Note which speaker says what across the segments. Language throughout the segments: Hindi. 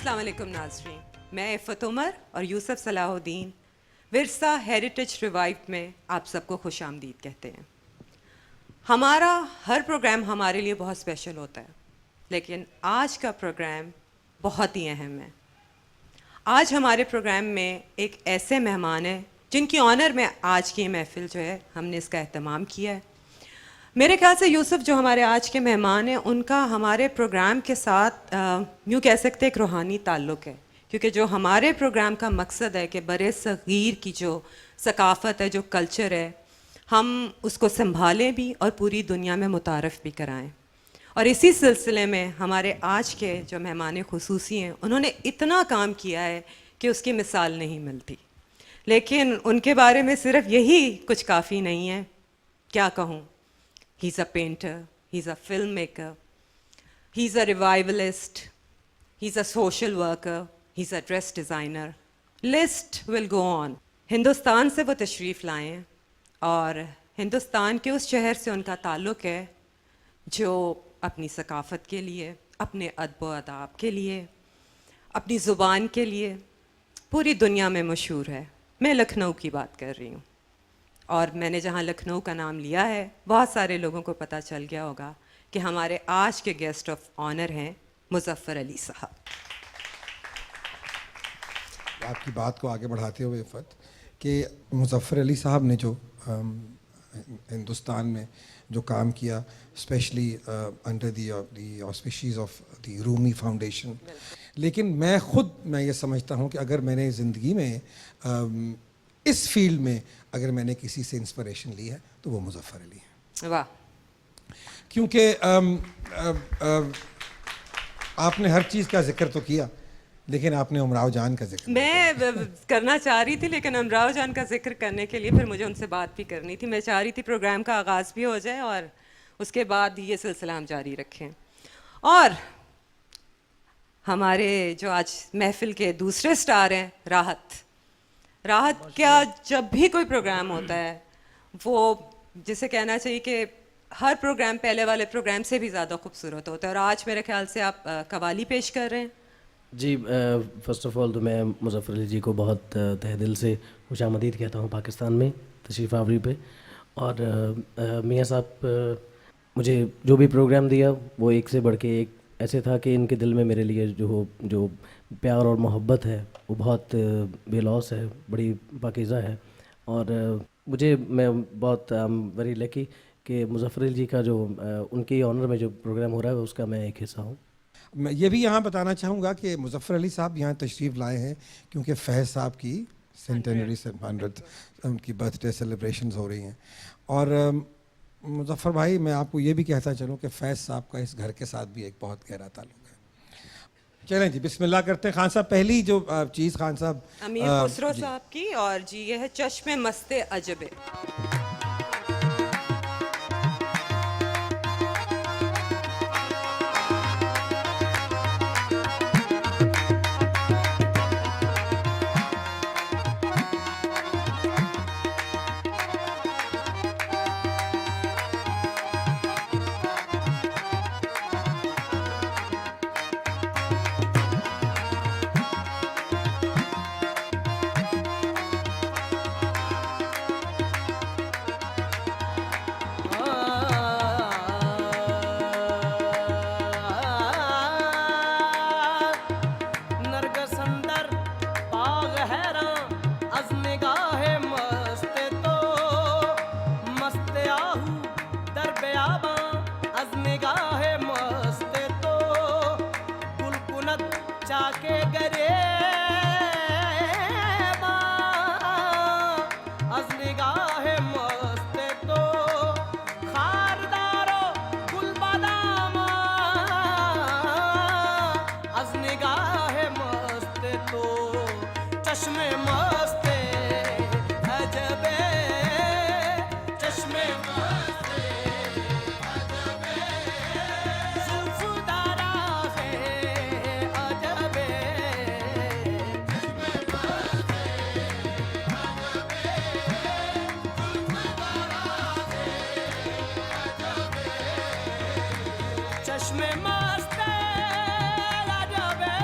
Speaker 1: अस्सलाम वालेकुम नाज़रीन, मैं इफ़त उमर और यूसुफ सलाहुद्दीन विरसा हेरिटेज रिवाइव में आप सबको खुश आमदीद कहते हैं। हमारा हर प्रोग्राम हमारे लिए बहुत स्पेशल होता है, लेकिन आज का प्रोग्राम बहुत ही अहम है। आज हमारे प्रोग्राम में एक ऐसे मेहमान हैं जिनकी ऑनर में आज की महफ़िल जो है हमने इसका एहतमाम किया है। मेरे ख्याल से यूसुफ जो हमारे आज के मेहमान हैं, उनका हमारे प्रोग्राम के साथ यूँ कह सकते एक रूहानी ताल्लुक़ है, क्योंकि जो हमारे प्रोग्राम का मकसद है कि बरे सग़ीर की जो सकाफ़त है, जो कल्चर है, हम उसको संभालें भी और पूरी दुनिया में मुतारफ़ भी कराएं। और इसी सिलसिले में हमारे आज के जो मेहमान ख़ुसूसी हैं, उन्होंने इतना काम किया है कि उसकी मिसाल नहीं मिलती। लेकिन उनके बारे में सिर्फ यही कुछ काफ़ी नहीं है, क्या कहूँ। He's a painter, he's a filmmaker, he's a revivalist, he's a social worker, he's a dress designer. List will go on. Hindustan से वो तशरीफ़ लाए हैं और हिंदुस्तान के उस शहर से उनका ताल्लुक़ है जो अपनी सकाफ़त के लिए, अपने अदब व अदाब के लिए, अपनी ज़ुबान के लिए पूरी दुनिया में मशहूर है। मैं लखनऊ की बात कर रही हूँ और मैंने जहाँ लखनऊ का नाम लिया है, बहुत सारे लोगों को पता चल गया होगा कि हमारे आज के गेस्ट ऑफ ऑनर हैं मुज़फ़्फ़र अली साहब।
Speaker 2: आपकी बात को आगे बढ़ाते हुए इफ़त कि मुज़फ़्फ़र अली साहब ने जो हिंदुस्तान में जो काम किया, specially under the auspices of the Rumi foundation, लेकिन मैं ये समझता हूँ कि अगर मैंने ज़िंदगी में इस फील्ड में अगर मैंने किसी से इंस्पिरेशन ली है तो वो मुज़फ़्फ़र अली है।
Speaker 1: वाह।
Speaker 2: क्योंकि आपने हर चीज़ का जिक्र तो किया, लेकिन आपने उमराव जान का जिक्र
Speaker 1: मैं करना चाह रही थी, लेकिन उमराव जान का जिक्र करने के लिए फिर मुझे उनसे बात भी करनी थी। मैं चाह रही थी प्रोग्राम का आगाज़ भी हो जाए और उसके बाद ये सिलसिला हम जारी रखें। और हमारे जो आज महफिल के दूसरे स्टार हैं, राहत क्या, जब भी कोई प्रोग्राम होता है वो जिसे कहना चाहिए कि हर प्रोग्राम पहले वाले प्रोग्राम से भी ज़्यादा खूबसूरत होता है। और आज मेरे ख्याल से आप कवाली पेश कर रहे हैं। जी,
Speaker 3: फ़र्स्ट ऑफ़ ऑल तो मैं मुज़फ़्फ़र अली जी को बहुत तहे दिल से खुशामदीद कहता हूँ पाकिस्तान में तशरीफ़ आवरी पे। और मियाँ साहब मुझे जो भी प्रोग्राम दिया वो एक से बढ़ के एक ऐसे था कि इनके दिल में मेरे लिए जो प्यार और मोहब्बत है वो बहुत बेलौस है, बड़ी पाकीज़ा है। और मैं बहुत वेरी लकी कि मुज़फ़्फ़र अली जी का जो उनके ऑनर में जो प्रोग्राम हो रहा है उसका मैं एक हिस्सा हूँ।
Speaker 2: मैं ये भी यहाँ बताना चाहूँगा कि मुज़फ़्फ़र अली साहब यहाँ तशरीफ़ लाए हैं क्योंकि फैज़ साहब की सेंटेनरी 100 उनकी बर्थडे सेलिब्रेशंस हो रही हैं। और मुज़फ़्फ़र भाई, मैं आपको ये भी कहता चलूँ कि फैज़ साहब का इस घर के साथ भी एक बहुत गहरा ताल्लुक़ है। चलें जी, बिस्मिल्लाह करते हैं। खान साहब, पहली जो चीज़ खान साहब
Speaker 1: अमीर खुसरो साहब की, और जी ये है चश्मे मस्ते अजबे।
Speaker 4: चश्मे मस्ते अजबे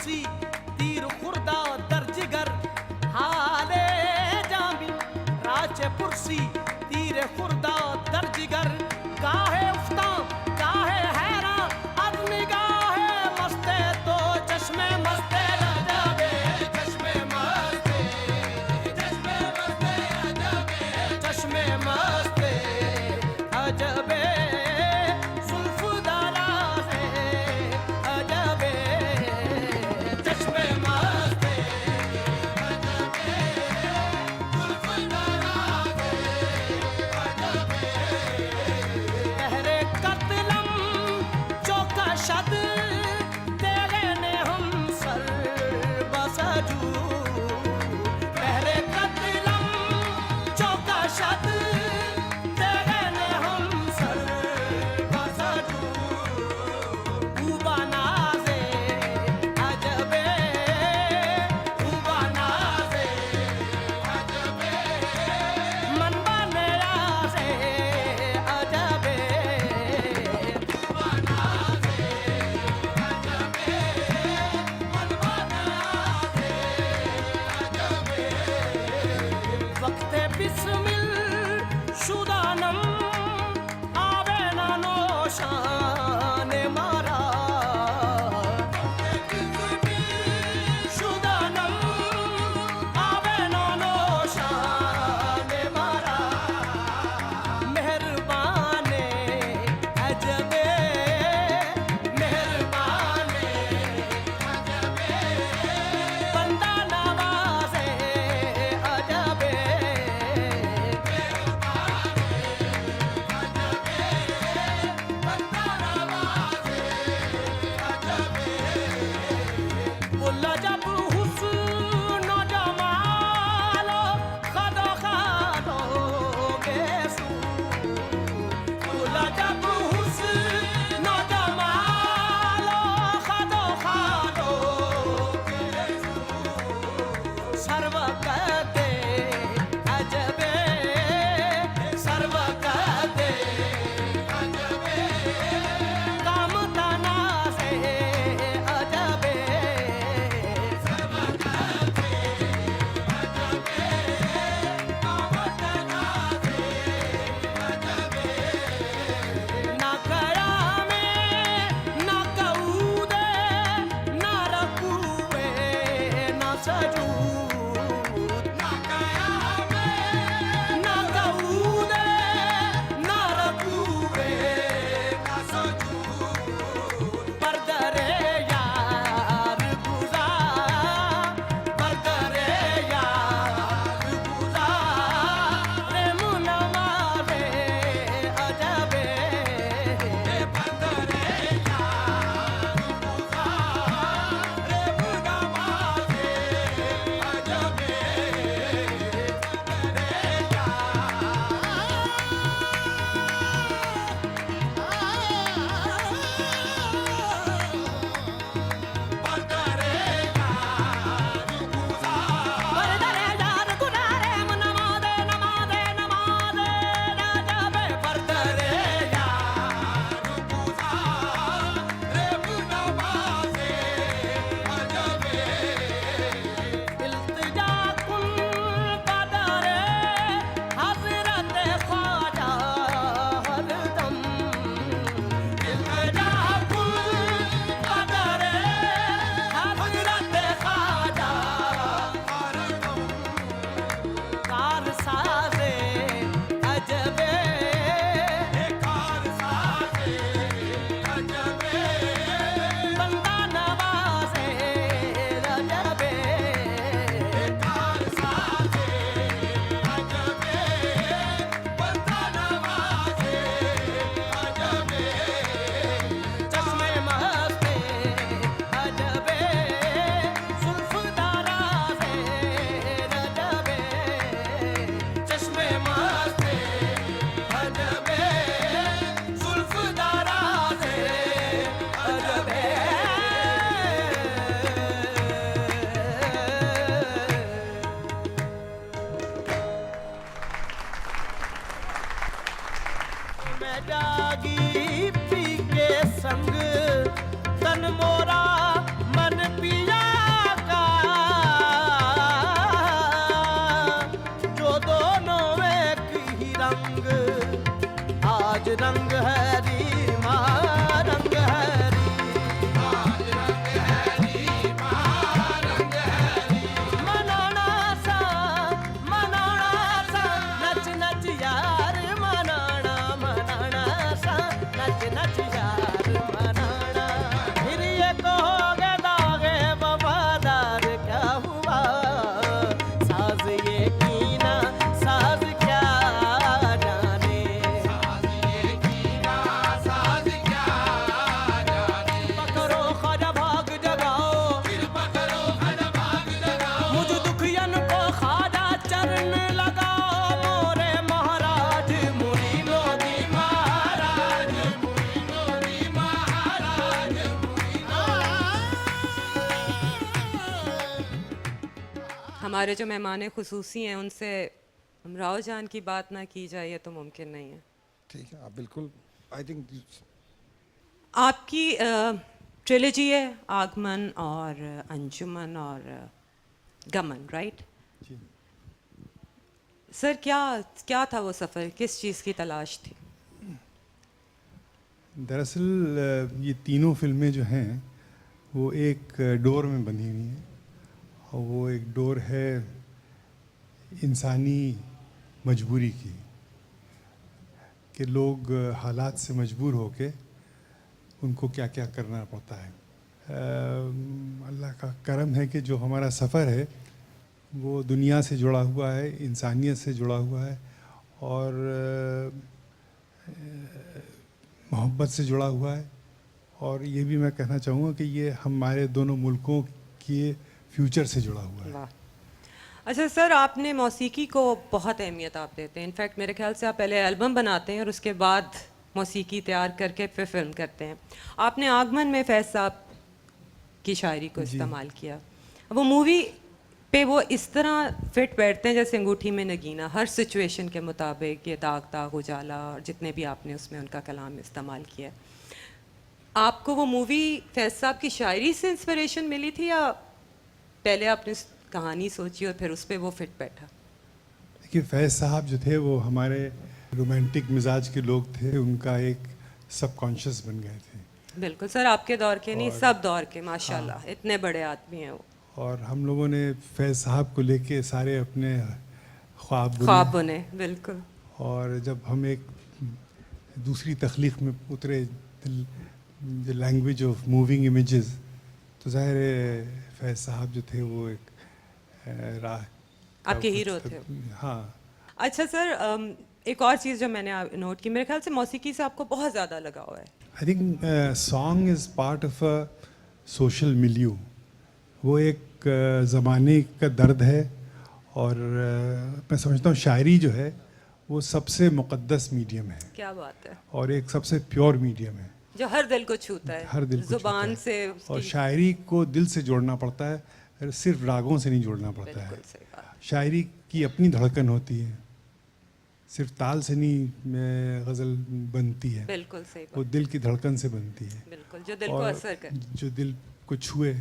Speaker 4: पुरसी तीर खुर्दा दर जिगर हाले जामी राज पुरसी तीर खुर्दा दर जिगर काहे उफ्ता काहे हैरान अब निगाहे मस्ते तो चश्मे मस्ते रजबे चश्मे मस्ते रजबे चश्मे मस्ते अजबे जुल्फ दराज़े अजबे चश्मे मस्ते अजबे जुल्फ दराज़े अजबे तहरे कत्लम चौका शद तेरे ने हम सर बसजू तहरे कत्लम चौका शद तेरे ने हम सर बसजू उबा नाज़े अजबे उबा नाज़े अजबे मनबा नियाज़े अजबे उबा नाज़े अजबे मनबा नियाज़े अजबे वक्ते बिस्मिल शुदानम आवे ना नौशान मारा शुदानम आवे ना नौशान मारा मेहरबाने अजबे मेहरबाने अजबे बंदा नवाज़े अजबे बोला जब हुस्न जमालो खदो खालो बेसू बोला जब हुस्न जमालो खदो खालो बेसू सर्वकते अजबे सर्वकते अजबे काम तनाज़े अजबे सर्वकते अजबे काम तनाज़े अजबे ना कयामे ना कऊदे ना रकूए ना सजूद ना कयामे ना कऊदे ना रकूए ना सजूद पर दरे यार गुज़ार पर दरे यार गुज़ार रे मुनवाज़े अजबे पर दरे यार गुज़ार रे मुनवाज़े अजबे
Speaker 1: हमारे जो मेहमान खुसूसी हैं उनसे अमराव जान की बात ना की जाए ये तो मुमकिन नहीं है।
Speaker 2: ठीक है, आप बिल्कुल, आई थिंक
Speaker 1: आपकी ट्रिलॉजी है आगमन और अंजुमन और गमन, राइट? सर क्या क्या था वो सफ़र, किस चीज़ की तलाश थी?
Speaker 5: दरअसल ये तीनों फिल्में जो हैं वो एक डोर में बंधी हुई हैं, और वो एक डोर है इंसानी मजबूरी की, कि लोग हालात से मजबूर होके उनको क्या क्या करना पड़ता है। अल्लाह का करम है कि जो हमारा सफ़र है वो दुनिया से जुड़ा हुआ है, इंसानियत से जुड़ा हुआ है, और मोहब्बत से जुड़ा हुआ है। और ये भी मैं कहना चाहूँगा कि ये हमारे दोनों मुल्कों के फ्यूचर से जुड़ा हुआ है।
Speaker 1: वाह। अच्छा सर, आपने मौसीकी को बहुत अहमियत आप देते हैं। इनफैक्ट मेरे ख्याल से आप पहले एल्बम बनाते हैं और उसके बाद मौसीकी तैयार करके फिर फिल्म करते हैं। आपने आगमन में फैज़ साहब की शायरी को इस्तेमाल किया। वो मूवी पे वो इस तरह फिट बैठते हैं जैसे अंगूठी में नगीना, हर सिचुएशन के मुताबिक, ये दाग दाग उजाला और जितने भी आपने उसमें उनका कलाम इस्तेमाल किया। आपको वो मूवी फैज़ साहब की शायरी से इंस्पिरेशन मिली थी या पहले आपने कहानी सोची और फिर उस पर वो फिट बैठा?
Speaker 5: देखिए, फैज़ साहब जो थे वो हमारे रोमांटिक मिजाज के लोग थे, उनका एक सबकॉन्शियस बन गए थे।
Speaker 1: बिल्कुल सर, आपके दौर के नहीं, सब दौर के माशाल्लाह, इतने बड़े आदमी हैं वो।
Speaker 5: और हम लोगों ने फैज़ साहब को लेके सारे अपने ख्वाब
Speaker 1: ख्वाब बुने, बिल्कुल।
Speaker 5: और जब हम एक दूसरी तख्लीक में उतरे, the language of moving images, तो ज़ाहिर है फैज़ साहब जो थे वो एक राह
Speaker 1: आपके हीरो थे।
Speaker 5: हाँ।
Speaker 1: अच्छा सर, एक और चीज़ जो मैंने नोट की, मेरे ख्याल से मौसीकी से आपको बहुत ज़्यादा लगाव है।
Speaker 5: I think song is part of a social milieu. वो एक ज़माने का दर्द है, और मैं समझता हूँ शायरी जो है वो सबसे मुक़द्दस मीडियम है,
Speaker 1: क्या बात है,
Speaker 5: और एक सबसे प्योर मीडियम है,
Speaker 1: जो हर दिल को छूता है,
Speaker 5: हर दिल को
Speaker 1: जुबान
Speaker 5: छूता है।
Speaker 1: से
Speaker 5: और शायरी को दिल से जोड़ना पड़ता है, सिर्फ रागों से नहीं जोड़ना पड़ता है।
Speaker 1: बिल्कुल सही बात।
Speaker 5: शायरी की अपनी धड़कन होती है, सिर्फ ताल से नहीं गज़ल बनती है,
Speaker 1: बिल्कुल सही
Speaker 5: वो
Speaker 1: बात,
Speaker 5: दिल की धड़कन से बनती है,
Speaker 1: बिल्कुल, जो दिल को
Speaker 5: और
Speaker 1: असर करे।
Speaker 5: जो दिल को छुए।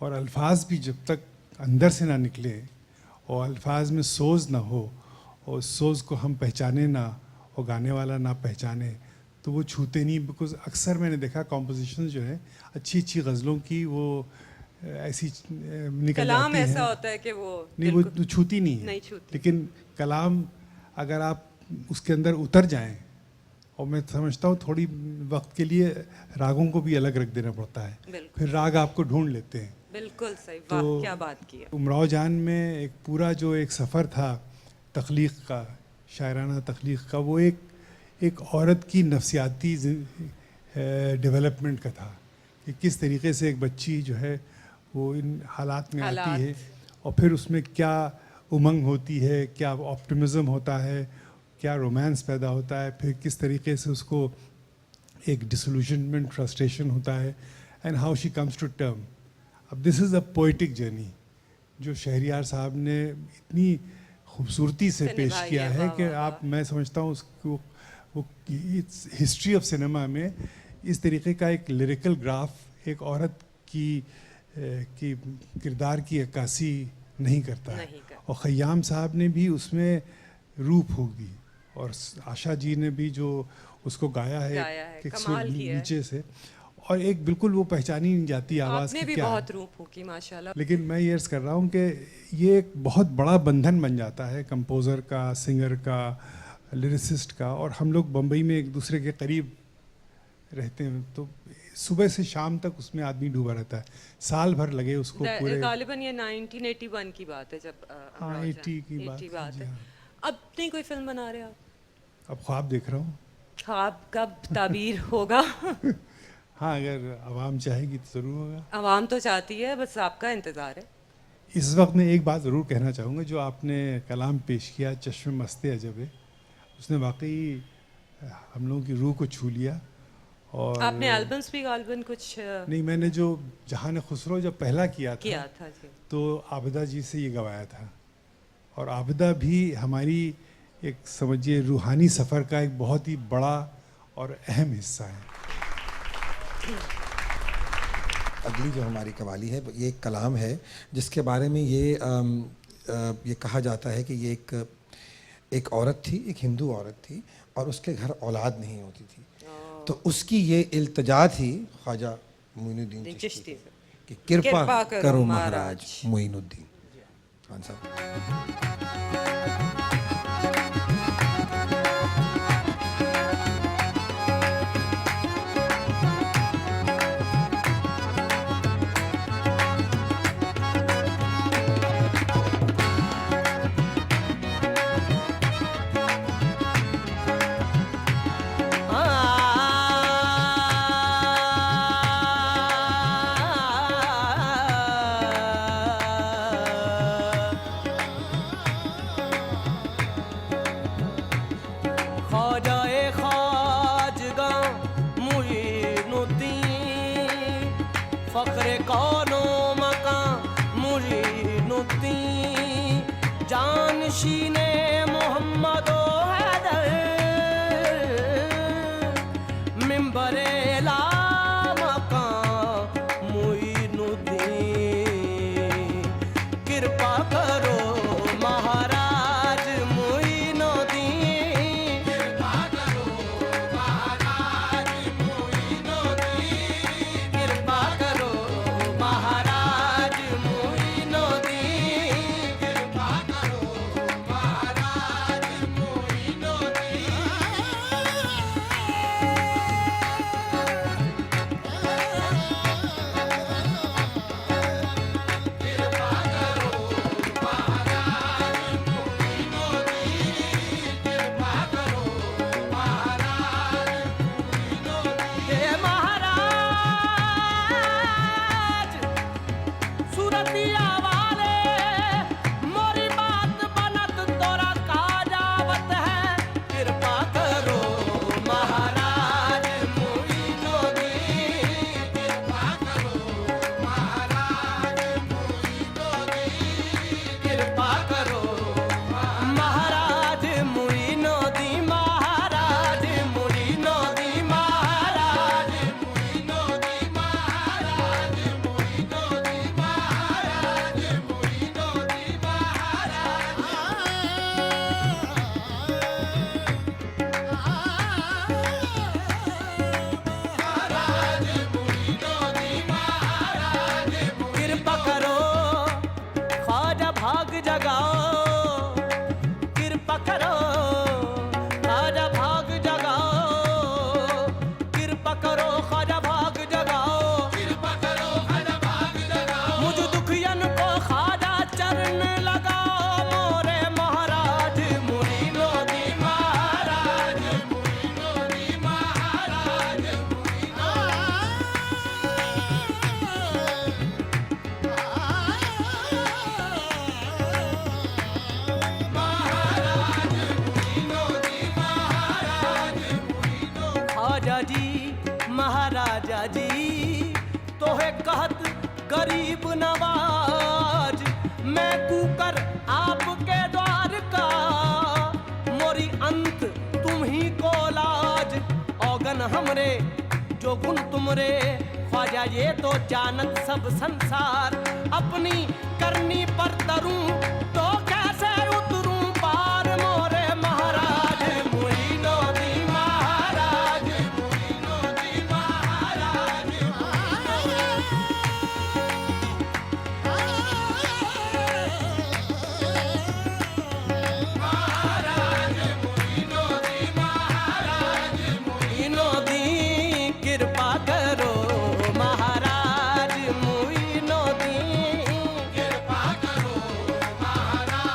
Speaker 5: और अल्फाज भी जब तक अंदर से ना निकले और अल्फाज में सोज ना हो और सोज को हम पहचाने ना और गाने वाला ना पहचाने, तो वो छूते नहीं। बिकॉज अक्सर मैंने देखा कॉम्पोजिशन जो है अच्छी अच्छी गज़लों की, वो ऐसी निकल
Speaker 1: कलाम
Speaker 5: जाती
Speaker 1: ऐसा
Speaker 5: हैं,
Speaker 1: होता है कि वो
Speaker 5: नहीं
Speaker 1: दिल
Speaker 5: वो छूती नहीं है।
Speaker 1: नहीं छूती।
Speaker 5: लेकिन कलाम अगर आप उसके अंदर उतर जाएं, और मैं समझता हूँ थोड़ी वक्त के लिए रागों को भी अलग रख देना पड़ता है,
Speaker 1: बिल्कुल।
Speaker 5: फिर राग आपको ढूंढ लेते हैं।
Speaker 1: बिल्कुल सही,
Speaker 5: तो
Speaker 1: वाह क्या बात की है।
Speaker 5: उमराव जान में एक पूरा जो एक सफ़र था तख्लीक का, शायराना तख्लीक का, वो एक औरत की नफसियाती डेवलपमेंट का था, कि किस तरीके से एक बच्ची जो है वो इन हालात में आती है, और फिर उसमें क्या उमंग होती है, क्या ऑप्टिमिज़म होता है, क्या रोमांस पैदा होता है, फिर किस तरीके से उसको एक डिसल्यूशनमेंट, फ्रस्ट्रेशन होता है, and how she comes to term. अब this is a poetic journey जो शहरियार साहब ने इतनी खूबसूरती से पेश
Speaker 1: निभाई
Speaker 5: किया
Speaker 1: है,
Speaker 5: है
Speaker 1: वाह,
Speaker 5: कि
Speaker 1: वाह,
Speaker 5: आप, मैं समझता हूँ उसको, वो हिस्ट्री ऑफ सिनेमा में इस तरीके का एक लिरिकल ग्राफ एक औरत की किरदार की अक्कासी नहीं करता है।
Speaker 1: नहीं करता।
Speaker 5: और ख़य्याम साहब ने भी उसमें रूह फूंक दी, और आशा जी ने भी जो उसको गाया है एक सुर
Speaker 1: कमाल किया है।
Speaker 5: नीचे से, और एक बिल्कुल वो पहचानी नहीं जाती आवाज़
Speaker 1: आपने
Speaker 5: की
Speaker 1: भी
Speaker 5: क्या है।
Speaker 1: बहुत रूह फूकी माशाल्लाह।
Speaker 5: लेकिन मैं ये अर्ज़ कर रहा हूँ कि ये एक बहुत बड़ा बंधन बन जाता है कंपोज़र का, सिंगर का, लिरिसिस्ट का, और हम लोग बम्बई में एक दूसरे के करीब रहते हैं, तो सुबह से शाम तक उसमें आदमी डूबा रहता है, साल भर लगे उसको पूरे।
Speaker 1: गालिबन ये 1981 की बात है, जब
Speaker 5: हाँ,
Speaker 1: अमराव
Speaker 5: 80 की
Speaker 1: जान-
Speaker 5: बात
Speaker 1: 80
Speaker 5: है,
Speaker 1: बात
Speaker 5: जी
Speaker 1: है।
Speaker 5: हाँ।
Speaker 1: अब नहीं कोई फिल्म बना रहे आप?
Speaker 5: अब ख्वाब देख रहा हूँ।
Speaker 1: ख्वाब कब ताबीर होगा?
Speaker 5: हाँ, अगर आवाम चाहेगी तो ज़रूर होगा।
Speaker 1: आवाम तो चाहती है, बस आपका इंतज़ार है।
Speaker 5: इस वक्त मैं एक बात ज़रूर कहना चाहूँगा, जो आपने कलाम पेश किया चश्मे मस्ते अजब है, उसने वाकई हम लोगों की रूह को छू लिया। और
Speaker 1: आपने एल्बम्स भी गालिबन कुछ
Speaker 5: नहीं, मैंने जो जहान खुसरो जब पहला किया
Speaker 1: किया
Speaker 5: था
Speaker 1: था जी।
Speaker 5: तो आबिदा जी से ये गवाया था, और आबिदा भी हमारी एक समझिए रूहानी सफ़र का एक बहुत ही बड़ा और अहम हिस्सा है।
Speaker 2: अगली जो हमारी कवाली है ये एक कलाम है जिसके बारे में ये कहा जाता है कि ये एक औरत थी, एक हिंदू औरत थी और उसके घर औलाद नहीं होती थी, तो उसकी ये इल्तिजा थी ख्वाजा मोइनुद्दीन चिश्ती कि कृपा करो महाराज मोइनुद्दीन खान साहब।
Speaker 4: ख्वाजाए ख्वाजगा मुईनुद्दीन फ़ख्र कौनो मका मुईनुद्दीन जानशीने मोहम्मदो हैदर मिंबरे ला मका मुईनुद्दीन कृपा करो महाराज मुईनुद्दीन कृपा करो महाराज मोइनुद्दीन कृपा करो महाराज हे महाराज सूरतिया वाले मोरी बात बनत तोरा काजावत है कृपा करो महाराज मोइनुद्दीन कृपा करो महाराज मोइनुद्दीन कृपा करो महाराज मोइनुद्दीन महाराज मोइनुद्दीन महाराज मोइनुद्दीन महाराज मोइनुद्दीन महाराज मोइनुद्दीन महाराज कृपा करो ख्वाजा भाग जगाओ कृपा करो ख्वाजा भाग जगाओ कृपा करो ख्वाजा भाग जगाओ कृपा करो ख्वाजा भाग जगाओ मुझ दुखियन को ख्वाजा चरण लगाओ मोरे महाराज मोइनुद्दीन महाराज मोइनुद्दीन महाराज ख्वाजा जी महाराजा जी तोहे कहत गरीब नवाज मैं कूकर आपके द्वार का मोरी अंत तुम ही को लाज औगन हमरे जो गुण तुमरे ख्वाजा ये तो जानत सब संसार अपनी करनी पर तरूं तो कैसे उतरूं पार मोरे महाराज मोइनुद्दीन महाराज मोइनुद्दीन महाराज मोइनुद्दीन कृपा करो महाराज मोइनुद्दीन कृपा करो महाराज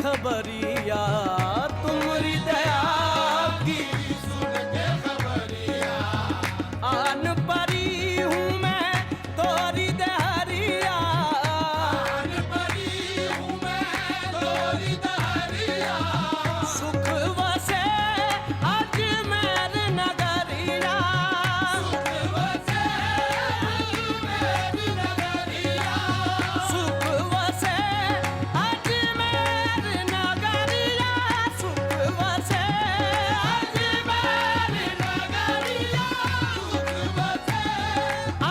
Speaker 4: खबरिया तुम्हारी दया की आन परी हूँ मैं तोरी दहरिया सुख वसे अजमेर नगरिया सुख वसे अजमेर नगरिया सुख वसे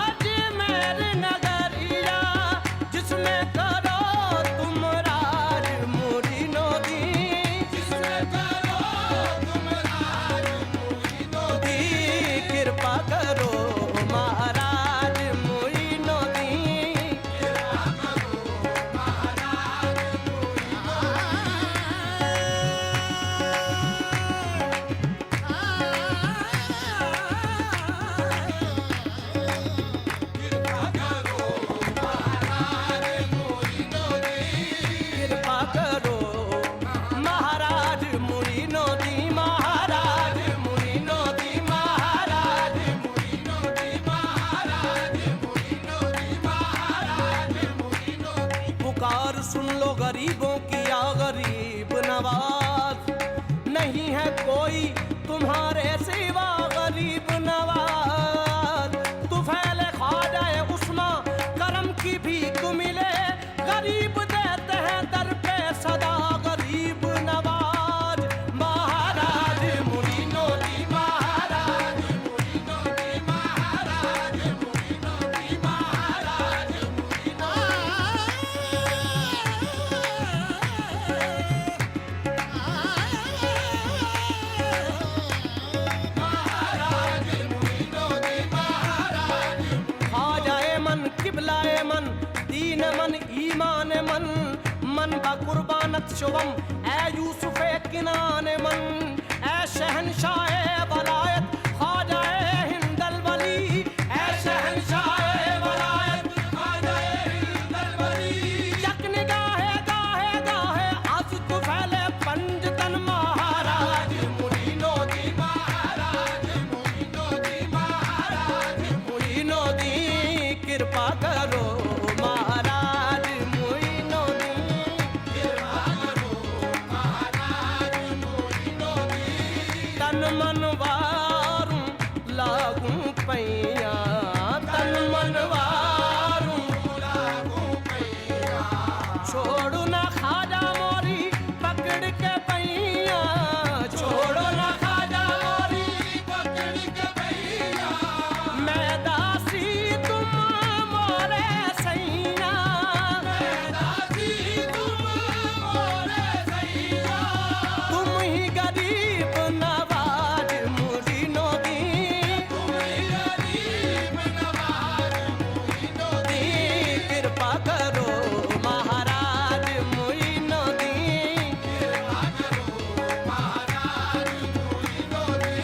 Speaker 4: अजमेर नगरिया जिसमें करो तुम राज मुरी नोदी दी कृपा करो महाराज मुरी नोदी कृपा करो महाराज मुरी नोदी महाराज मुरी नोदी महाराज मुरी नोदी पुकार सुन लो गरीबों की या गरीब नवाज नहीं है कोई तुम्हारे सिवा गरीब नवाज तू फैले ख्वाजाए उस्मा करम की भीख मिले गरीब देते हैं दर पे सदा गरीब नवाज महाराज मुरी नोदी महाराज मुरी नोदी महाराज मुरी नोदी महाराज मुरी ख्वाजाए मन किबलाए मन दीन मन ईमान मन मन बा कुर्बानत शुवम ए यूसुफ किनान मन ए शहनशाह वलायत ख्वाजाए हिंदल वली ए शहनशाह वलायत ख्वाजाए हिंदल वली यक निगाहे गाहे गाहे आज तू फैले पंजतन महाराज मुरी नोदी महाराज मुरी नोदी महाराज मुरी नोदी कृपा करो महाराज मुरी नोदी कृपा करो महाराज मुरी नोदी तन मन वारूं लागूं पैया तन मन वारूं लागूं पैया छोड़ो ना खाजा मोरी पकड़ के पैया छोड़ो ना खाजा मोरी पकड़ के पैया मैं दासी तुम मोरे सैया मैं दासी तुम मोरे सैया तुम ही गरीब नवाज मुरी नोदी तुम ही गरीब नवाज मुरी नोदी कृपा करो महाराज मुरी नोदी कृपा करो महाराज मुरी नोदी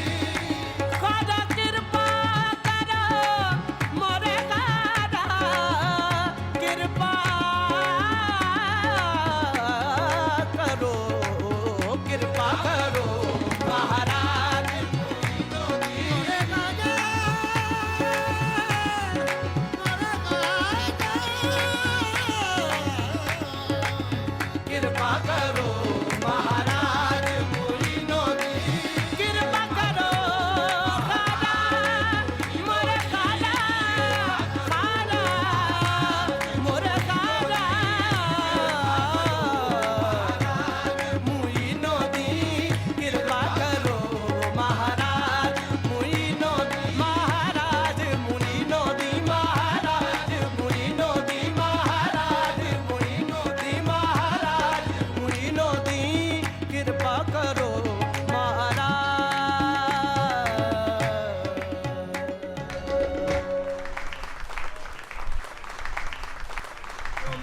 Speaker 4: ख्वाजा कृपा करो मोरे ख्वाजा कृपा करो कृपा करो महाराज मुरी नोदी कृपा करो महाराज मुरी नोदी कृपा करो खाजा मोरे खाजा खाजा मोरे खाजा मुरी नोदी कृपा करो महाराज मुरी नोदी महाराज मुरी नोदी महाराज मुरी नोदी महाराज मुरी नोदी महाराज मुरी नोदी कृपा करो महाराज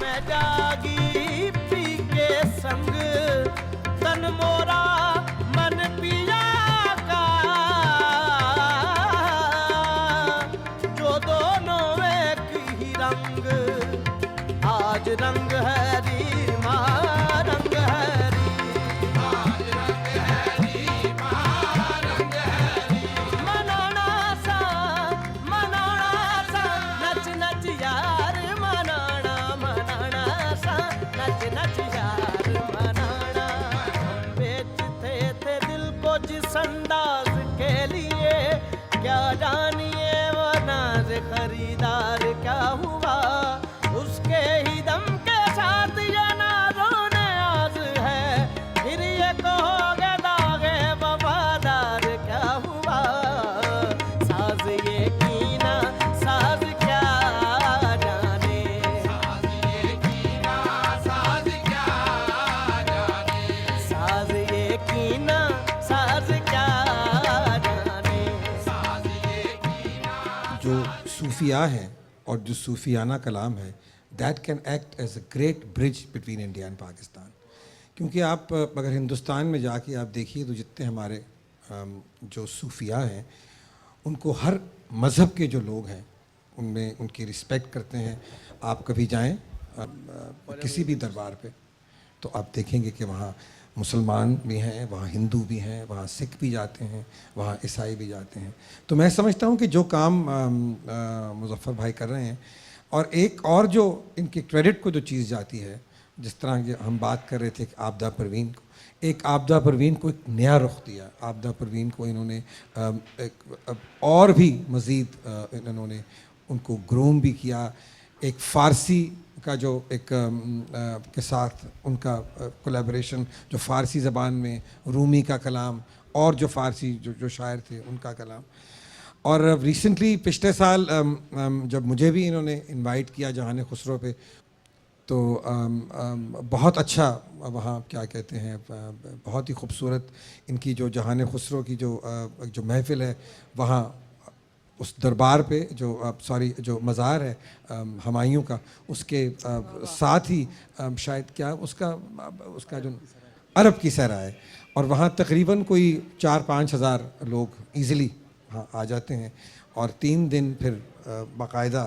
Speaker 4: मैं जागी पी के संग तन मोरा मन पिया का जो दोनों एक ही रंग आज रंग है रीमा रंग है अंदाज के लिए, क्या जानिए वो नाज खरीदार क्या हुआ, उसके ही दम के साथ ये नाजो नाज है, फिर ये कहोगे दागे वफादार क्या हुआ, साज ये कीना साज क्या जाने, साज ये कीना साज क्या जाने, साज ये कीना साज क्या जाने, साज ये कीना।
Speaker 2: जो सूफिया हैं और जो सूफियाना कलाम है, that can act as a great bridge between India and Pakistan. क्योंकि आप अगर हिंदुस्तान में जाके आप देखिए तो जितने हमारे जो सूफिया हैं, उनको हर मज़हब के जो लोग हैं उनमें उनकी रिस्पेक्ट करते हैं। आप कभी जाएं किसी भी दरबार पे तो आप देखेंगे कि वहाँ मुसलमान भी हैं, वहाँ हिंदू भी हैं, वहाँ सिख भी जाते हैं, वहाँ ईसाई भी जाते हैं। तो मैं समझता हूँ कि जो काम मुज़फ़्फ़र भाई कर रहे हैं, और एक और जो इनके क्रेडिट को जो चीज़ जाती है, जिस तरह के हम बात कर रहे थे कि आपदा परवीन को, एक आपदा परवीन को एक नया रुख दिया। आपदा परवीन को इन्होंने और भी मज़ीद इन्होंने उनको ग्रूम भी किया। एक फ़ारसी का जो एक के साथ उनका कोलैबोरेशन, जो फ़ारसी ज़बान में रूमी का कलाम और जो फ़ारसी जो शायर थे उनका कलाम। और रिसेंटली पिछले साल जब मुझे भी इन्होंने इनवाइट किया जहान खुसरो पे, तो बहुत अच्छा वहाँ क्या कहते हैं, बहुत ही खूबसूरत इनकी जो जहान खुसरो की जो महफ़िल है वहाँ उस दरबार पे जो मज़ार है हुमायूं का, उसके साथ ही शायद क्या उसका जो अरब की सहरा है, और वहाँ तकरीबन कोई 4-5 हज़ार लोग ईज़िली वहाँ आ जाते हैं। और 3 दिन फिर बाकायदा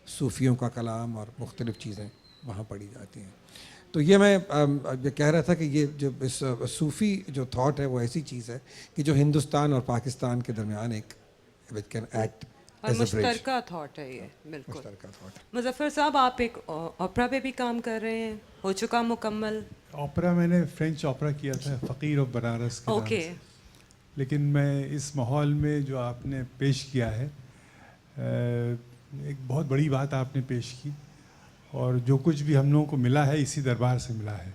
Speaker 2: सूफ़ियों का कलाम और मुख्तलिफ़ चीज़ें वहाँ पढ़ी जाती हैं। तो ये मैं ये कह रहा था कि ये जो इस सूफ़ी जो थॉट है वो ऐसी चीज़ है कि जो हिंदुस्तान और पाकिस्तान के दरमियान एक विच कैन एक्ट
Speaker 1: और
Speaker 2: एज अ ब्रिज।
Speaker 1: मुश्तरका थॉट है ये, बिल्कुल।
Speaker 2: मुश्तरका थॉट।
Speaker 1: मुजफ्फर साहब, आप एक ओपरा पे भी काम कर रहे हैं, हो चुका मुकम्मल?
Speaker 5: ओपरा मैंने फ्रेंच ओपरा किया था, फ़कीर ऑफ बनारस के नाम
Speaker 1: ओके।
Speaker 5: से। लेकिन मैं इस माहौल में जो आपने पेश किया है, एक बहुत बड़ी बात आपने पेश की, और जो कुछ भी हम लोगों को मिला है इसी दरबार से मिला है,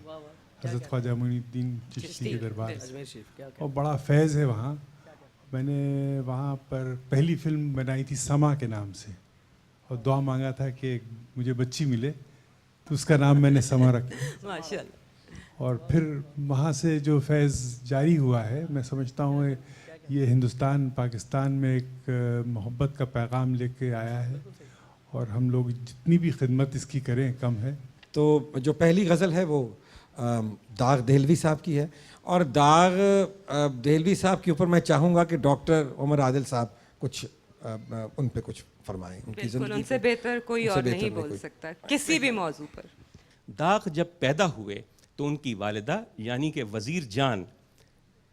Speaker 5: हज़रत ख्वाजा मोइनुद्दीन चिश्ती के दरबार से, और बड़ा फैज़ है वहाँ। मैंने वहाँ पर पहली फ़िल्म बनाई थी समा के नाम से, और दुआ मांगा था कि मुझे बच्ची मिले, तो उसका नाम मैंने समा रखा।
Speaker 1: माशाल्लाह।
Speaker 5: और फिर वहाँ से जो फैज़ जारी हुआ है, मैं समझता हूँ ये हिंदुस्तान पाकिस्तान में एक मोहब्बत का पैगाम लेके आया है, और हम लोग जितनी भी खिदमत इसकी करें कम है।
Speaker 2: तो जो पहली गज़ल है वो दाग देहलवी साहब की है, और दाग देहलवी साहब के ऊपर मैं चाहूँगा कि डॉक्टर उमर आदिल साहब कुछ उन पे कुछ फरमाएं। उनकी
Speaker 1: बिल्कुल,
Speaker 2: ज़िंदगी
Speaker 1: उनसे
Speaker 2: पे।
Speaker 1: बेहतर कोई
Speaker 2: उनसे
Speaker 1: और
Speaker 2: बेहतर
Speaker 1: नहीं
Speaker 2: नहीं
Speaker 1: बोल
Speaker 2: कोई।
Speaker 1: सकता किसी भी मौजू पर।
Speaker 6: दाग जब पैदा हुए तो उनकी वालिदा यानी कि वज़ीर जान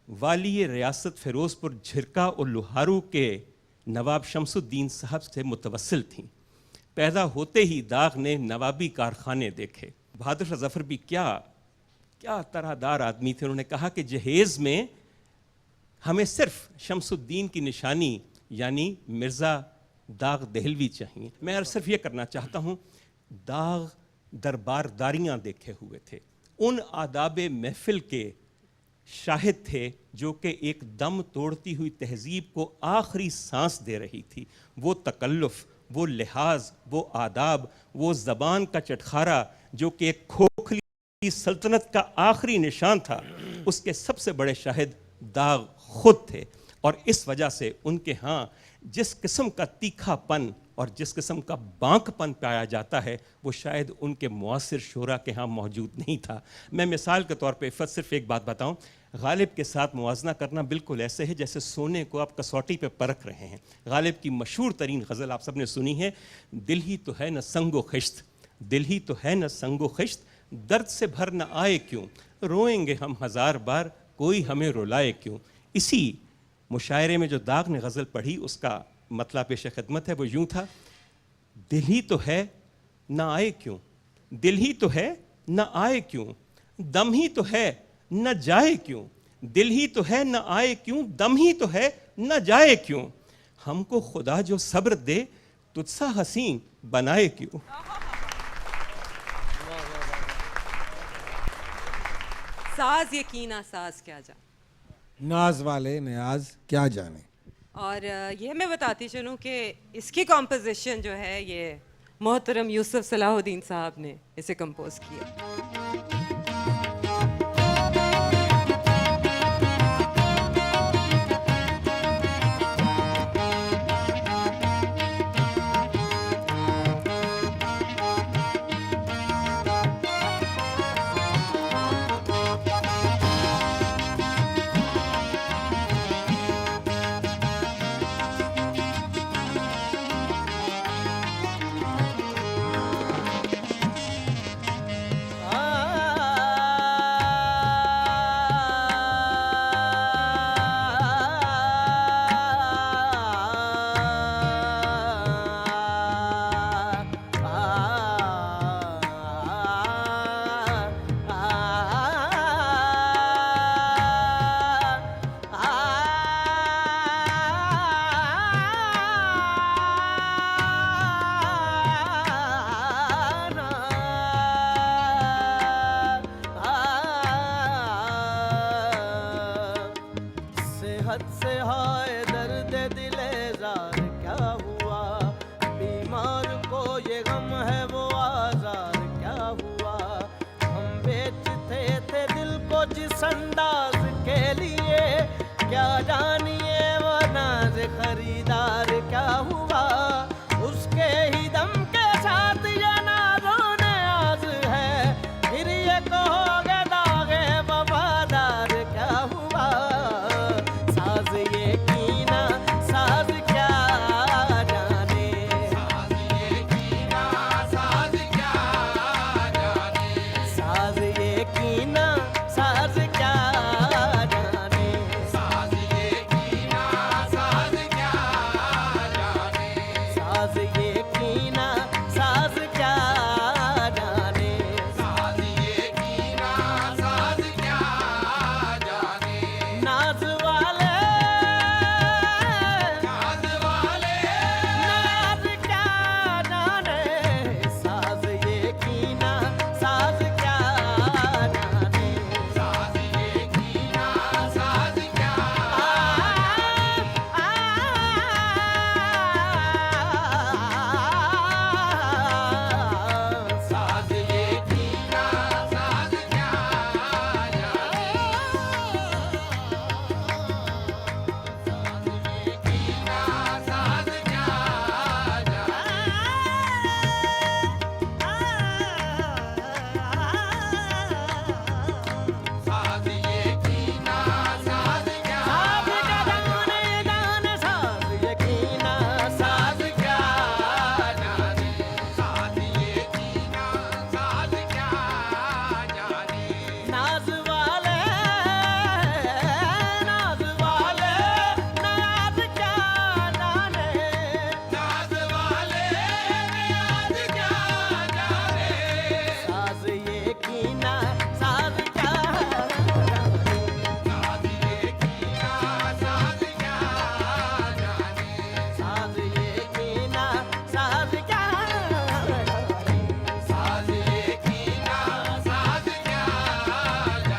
Speaker 6: वाली रियासत फ़िरोज़पुर झिरका और लुहारू के नवाब शमसुद्दीन साहब से मुतवस्सिल थीं। पैदा होते ही दाग ने नवाबी कारखाने देखे। बहादुर शाह ज़फ़र भी क्या तरहदार आदमी थे। उन्होंने कहा कि जहेज़ में हमें सिर्फ शमसुद्दीन की निशानी यानी मिर्ज़ा दाग देहलवी चाहिए। मैं सिर्फ ये करना चाहता हूँ, दाग दरबारदारियाँ देखे हुए थे, उन आदाब महफिल के शाहिद थे जो कि एक दम तोड़ती हुई तहजीब को आखिरी सांस दे रही थी। वो तकल्लुफ़, वो लिहाज, वो आदाब, वो ज़बान का चटखारा जो कि एक खोखली सल्तनत का आखिरी निशान था, उसके सबसे बड़े शाहिद दाग खुद थे। और इस वजह से उनके यहाँ जिस किस्म का तीखापन और जिस किस्म का बांकपन पाया जाता है वो शायद उनके मुआसिर शोरा के यहाँ मौजूद नहीं था। मैं मिसाल के तौर पे सिर्फ एक बात बताऊं, गालिब के साथ मुवाजना करना बिल्कुल ऐसे है जैसे सोने को आप कसौटी पे परख रहे हैं। गालिब की मशहूर तरीन गज़ल आप सबने सुनी है, दिल ही तो है न संगो खिश्त, दिल ही तो है न संगो खिश्त, दर्द से भर न आए क्यों, रोएंगे हम 1000 बार, कोई हमें रुलाए क्यों। इसी मुशायरे में जो दाग ने गज़ल पढ़ी उसका मतलब पेश खिदमत है, वो यूँ था, दिल ही तो है ना आए क्यों, दिल ही तो है ना आए क्यों, दम ही तो है न जाए क्यों, दिल ही तो है न आए क्यों, दम ही तो है न जाए क्यों, हमको खुदा जो सब्र दे तुझसा हसीन बनाए क्यों।
Speaker 1: साज यकीना साज क्या जाने।
Speaker 2: नाज वाले न्याज क्या जाने।
Speaker 1: और ये मैं बताती चलूँ कि इसकी कॉम्पोजिशन जो है ये मोहतरम यूसुफ सलाहुद्दीन साहब ने इसे कंपोज किया।
Speaker 4: सेहत से हाय दर्द दिले जार क्या हुआ, बीमार को ये गम है वो आजार क्या हुआ। हम बेचते थे दिल को जिस अंदाज के लिए, क्या जानिए वो नाज खरीदार क्या हुआ। उसके ही दम के साथ ये नाज़ो नियाज़ है, फिर ये कहोगे दागे वफादार क्या हुआ। साज ये कीना साज क्या जाने, साज ये कीना साज क्या जाने, साज ये कीना साज क्या जाने, साज ये कीना साज क्या जाने, साज ये कीना साज क्या जाने, साज ये कीना साज क्या जाने। नाज वाले नाज क्या जाने, साज ये कीना साज क्या जाने, साज ये कीना साज क्या साज ये कीना साज क्या नाज वाले नाज वाले नाज क्या जाने, नाज वाले नाज क्या जाने, साज ये कीना साज क्या जाने, साज ये कीना साज क्या जाने, साज ये कीना साज क्या जाने, साज ये कीना साज क्या जाने।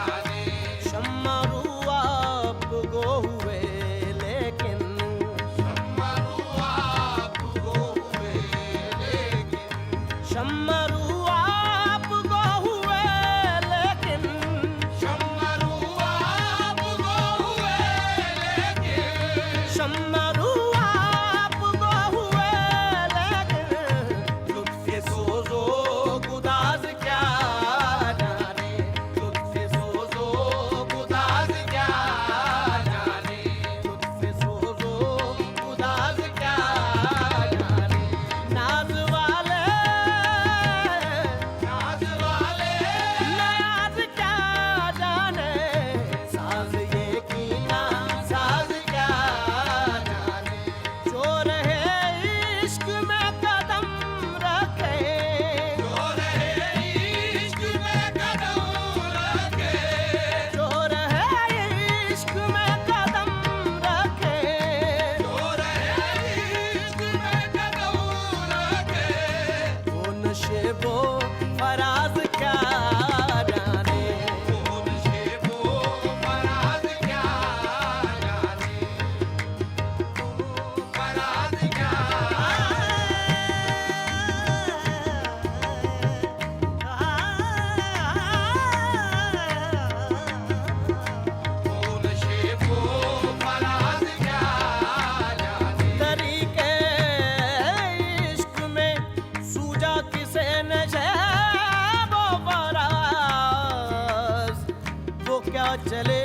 Speaker 7: चले,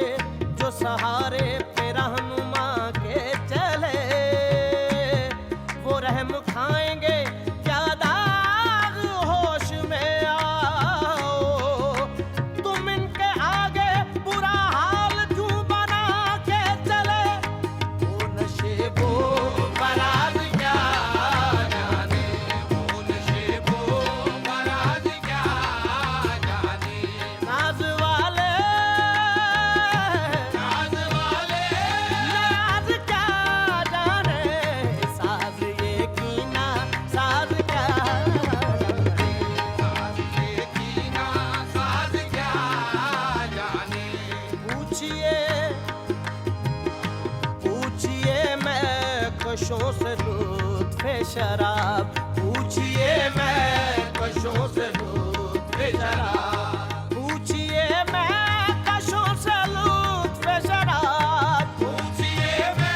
Speaker 7: जो सहारे पे रहनुमा के चले, वो रहम खाएंगे क्या दाग होश में आओ। तुम इनके आगे बुरा हाल क्यों बना के चले, वो नशे वो बरात क्या जाने, वो नशे वो बरात क्या जाने। नाज वाले नाज क्या जाने, साज ये कीना साज क्या जाने, साज ये कीना साज क्या जाने। पूछिए पूछिए मैं कशों से लुत्फ़े शराब, पूछिए मैं कशों से लुत्फ़े शराब, पूछिए मैं कशों से लुत्फ़े शराब, पूछिए मैं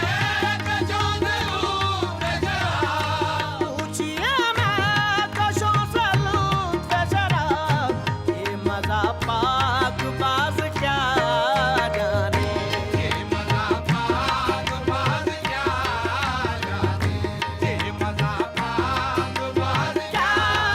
Speaker 7: कशों से लुत्फ़े शराब, पूछिए मैं कशों से लुत्फ़े शराब। ये मज़ा पाक बाज क्या जाने, ये मज़ा पाक बाज क्या जाने, ये मज़ा पाक बाज क्या जाने, ये मज़ा पाक बाज क्या जाने,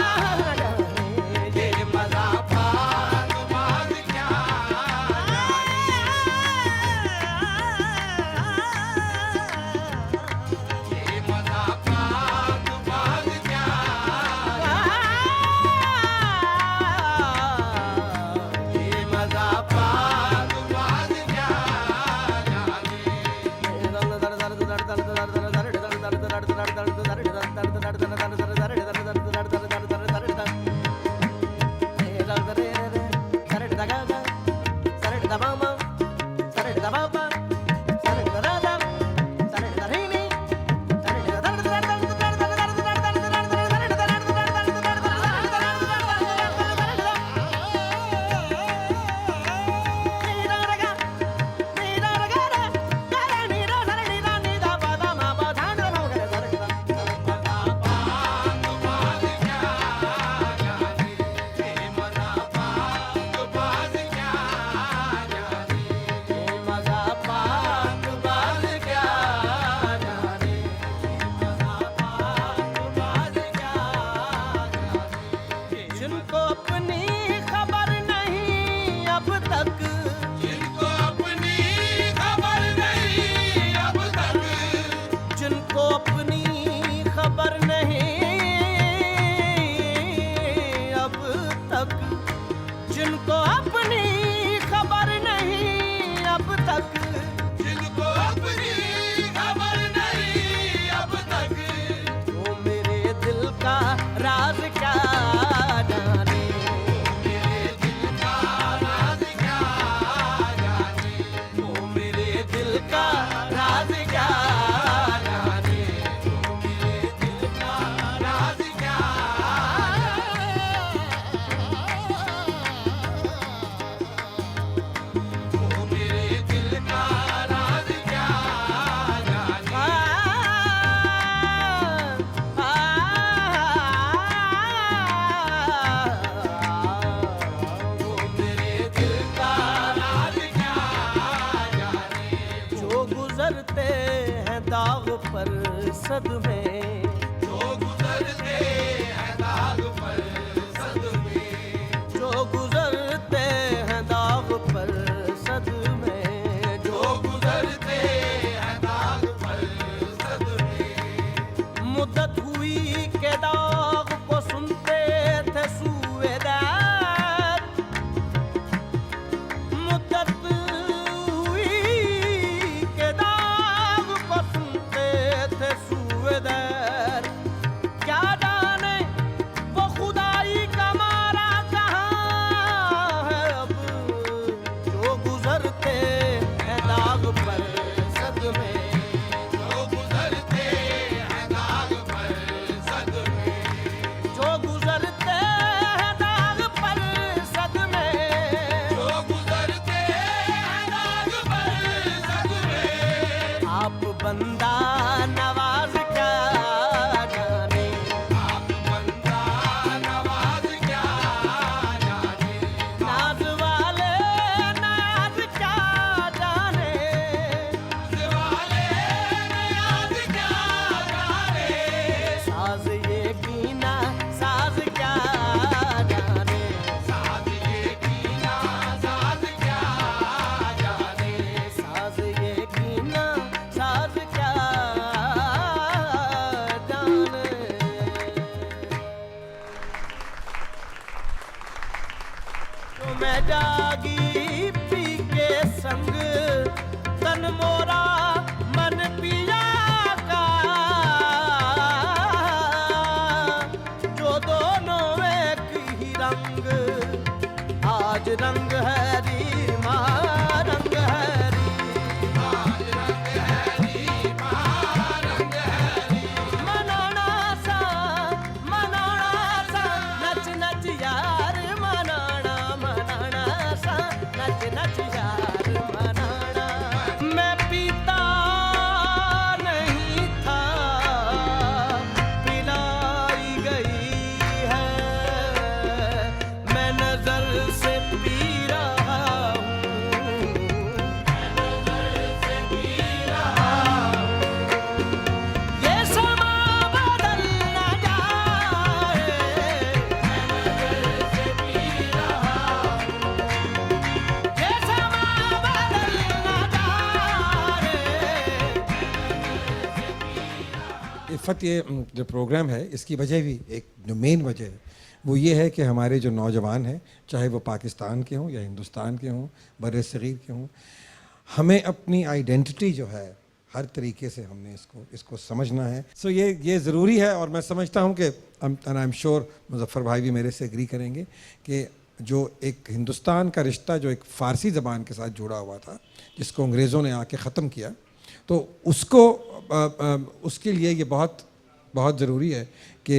Speaker 7: ये मज़ा पाक बाज क्या जाने, ये मज़ा पाक बाज क्या जिनको अपनी खबर नहीं अब तक, जिनको अपनी खबर नहीं अब तक, जिनको अपनी खबर नहीं अब तक, जिनको अपनी खबर नहीं अब तक, जिनको अपनी खबर नहीं अब तक, वो मेरे दिल का राज क्या जाने, मेरे दिल का राज क्या जाने, वो मेरे दिल का राज क्या जाने, वो मेरे दिल का राज क्या जाने, वो मेरे दिल का राज क्या जाने। वो मेरे दिल का राज क्या जाने। जो गुजरते हैं दाग पर सदमे, जो गुजरते हैं दाग पर सदमे, जो गुजरते हैं दाग पर सदमे, जो गुजरते हैं दाग पर सदमे। मुद्दत हुई के दाग को सुनते थे सूएदार, मुद्दत हुई के दाग को सुनते थे सूएदार।
Speaker 2: इफ़त ये जो प्रोग्राम है इसकी वजह भी एक जो मेन वजह है वो ये है कि हमारे जो नौजवान हैं चाहे वो पाकिस्तान के हों या हिंदुस्तान के हों बरसग़ीर के हों, हमें अपनी आइडेंटिटी जो है हर तरीके से हमने इसको समझना है। सो ये ज़रूरी है और मैं समझता हूँ कि आई एम श्योर मुज़फ़्फ़र भाई भी मेरे से एग्री करेंगे कि जो एक हिंदुस्तान का रिश्ता जो एक फ़ारसी ज़बान के साथ जुड़ा हुआ था जिसको अंग्रेज़ों ने आके ख़त्म किया, तो उसको उसके लिए ये बहुत बहुत ज़रूरी है कि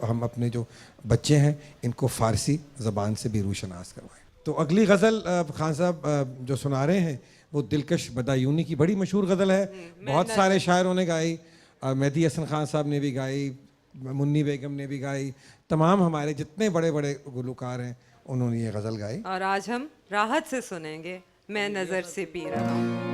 Speaker 2: हम अपने जो बच्चे हैं इनको फ़ारसी ज़बान से भी रूशनास करवाएं। तो अगली गज़ल खान साहब जो सुना रहे हैं वो दिलकश बदायूनी की बड़ी मशहूर गज़ल है, बहुत सारे शायरों ने गाई, मेहदी हसन खान साहब ने भी गाई, मुन्नी बेगम ने भी गाई, तमाम हमारे जितने बड़े बड़े गुलकार हैं उन्होंने ये गज़ल गाई।
Speaker 1: और आज हम राहत से सुनेंगे मैं नज़र से पी रहा हूँ।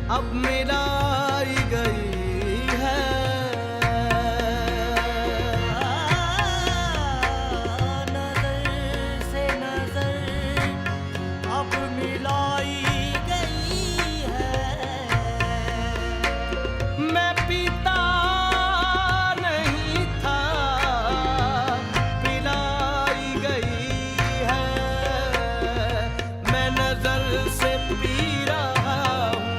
Speaker 8: अब मिलाई गई है, नजर से नजर अब मिलाई गई है। मैं पीता नहीं था, पिलाई गई है। मैं नजर से पी रहा हूँ,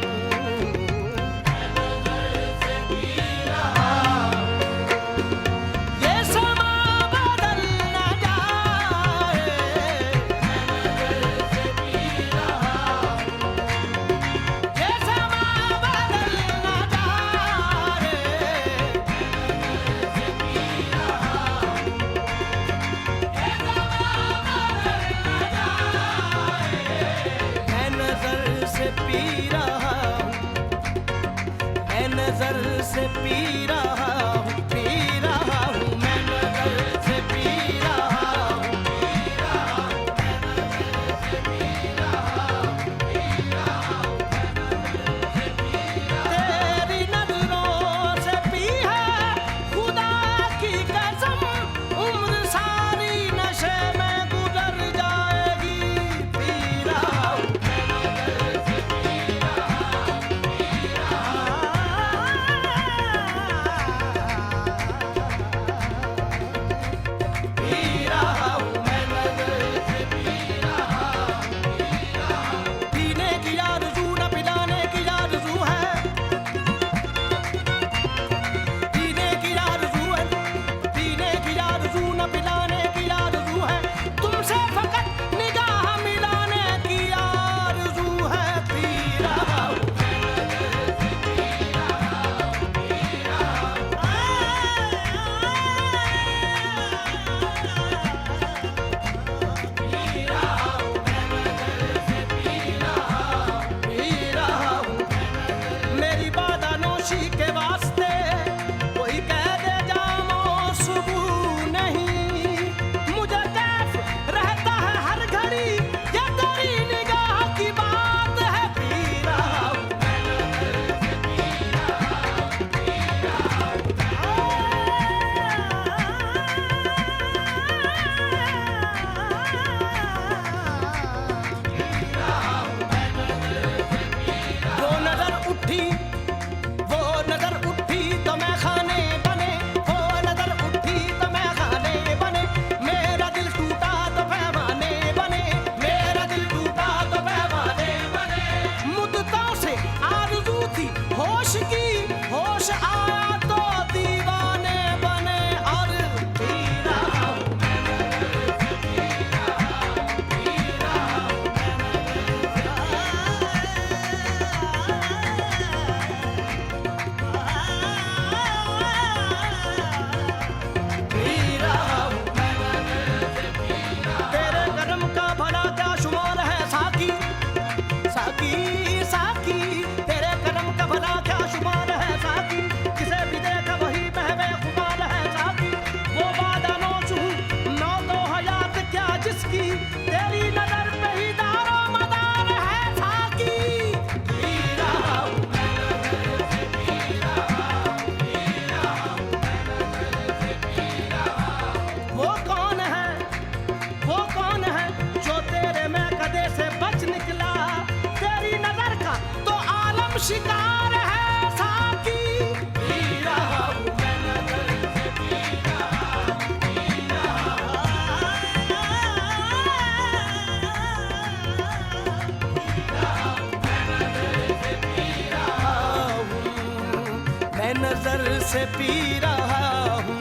Speaker 8: से पी रहा हूँ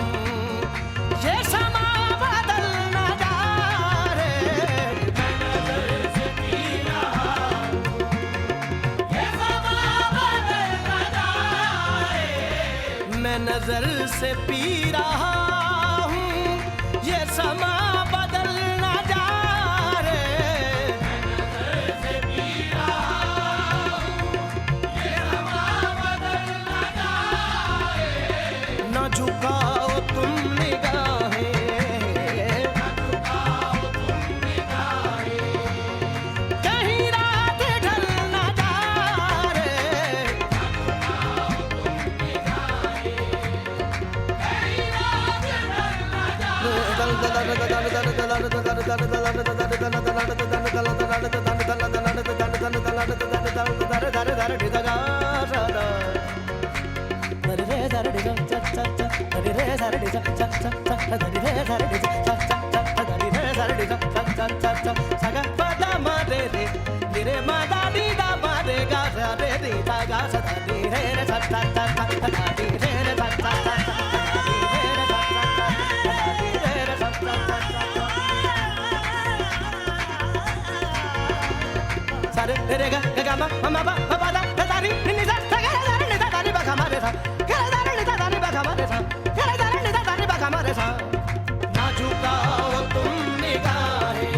Speaker 8: ये समा बदल न जाए मैं नजर से पी रहा हूँ ये समा बदल न जाए मैं नजर से पी रहा हूँ ये समा बदल न जाए न झुकाओ तुम निगाहें कहीं रात ढल न जाए ना झुकाओ तुम निगाहें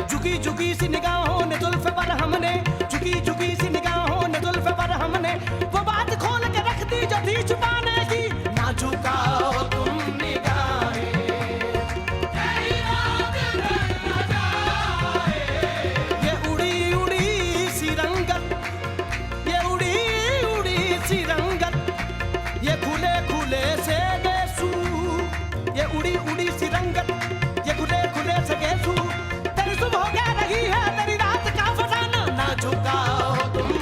Speaker 8: झुकी झुकी सी निगाहों ने जुल्फ पर हमने झुकी झुकी सी निगाहों ने जुल्फ पर हमने वो बात खोल के रख दी जो थी छुपाने की ना झुकाओ तुम निगाहें ये उड़ी उड़ी सी रंगत ये उड़ी उड़ी सी रंगत ये खुले खुले से गेसू ये उड़ी उड़ी सी रंगत ये खुले खुले से गेसू तेरी सुबह हो क्या रही है तेरी रात का फसाना ना झुकाओ तुम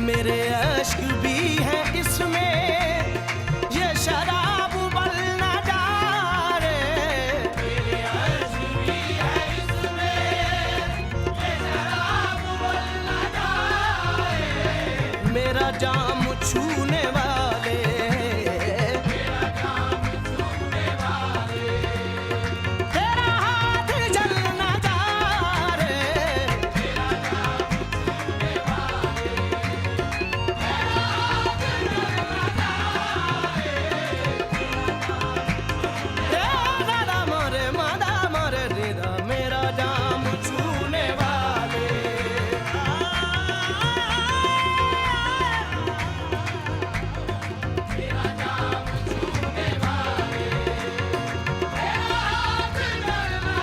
Speaker 8: मेरे अश्क भी है इसमें ये शराब उबल न जाए मेरे अश्क भी है इसमें ये शराब उबल न जाए मेरा जाम छूने वाले तेरा हाथ जल न जाए मेरा जाम छूने वाले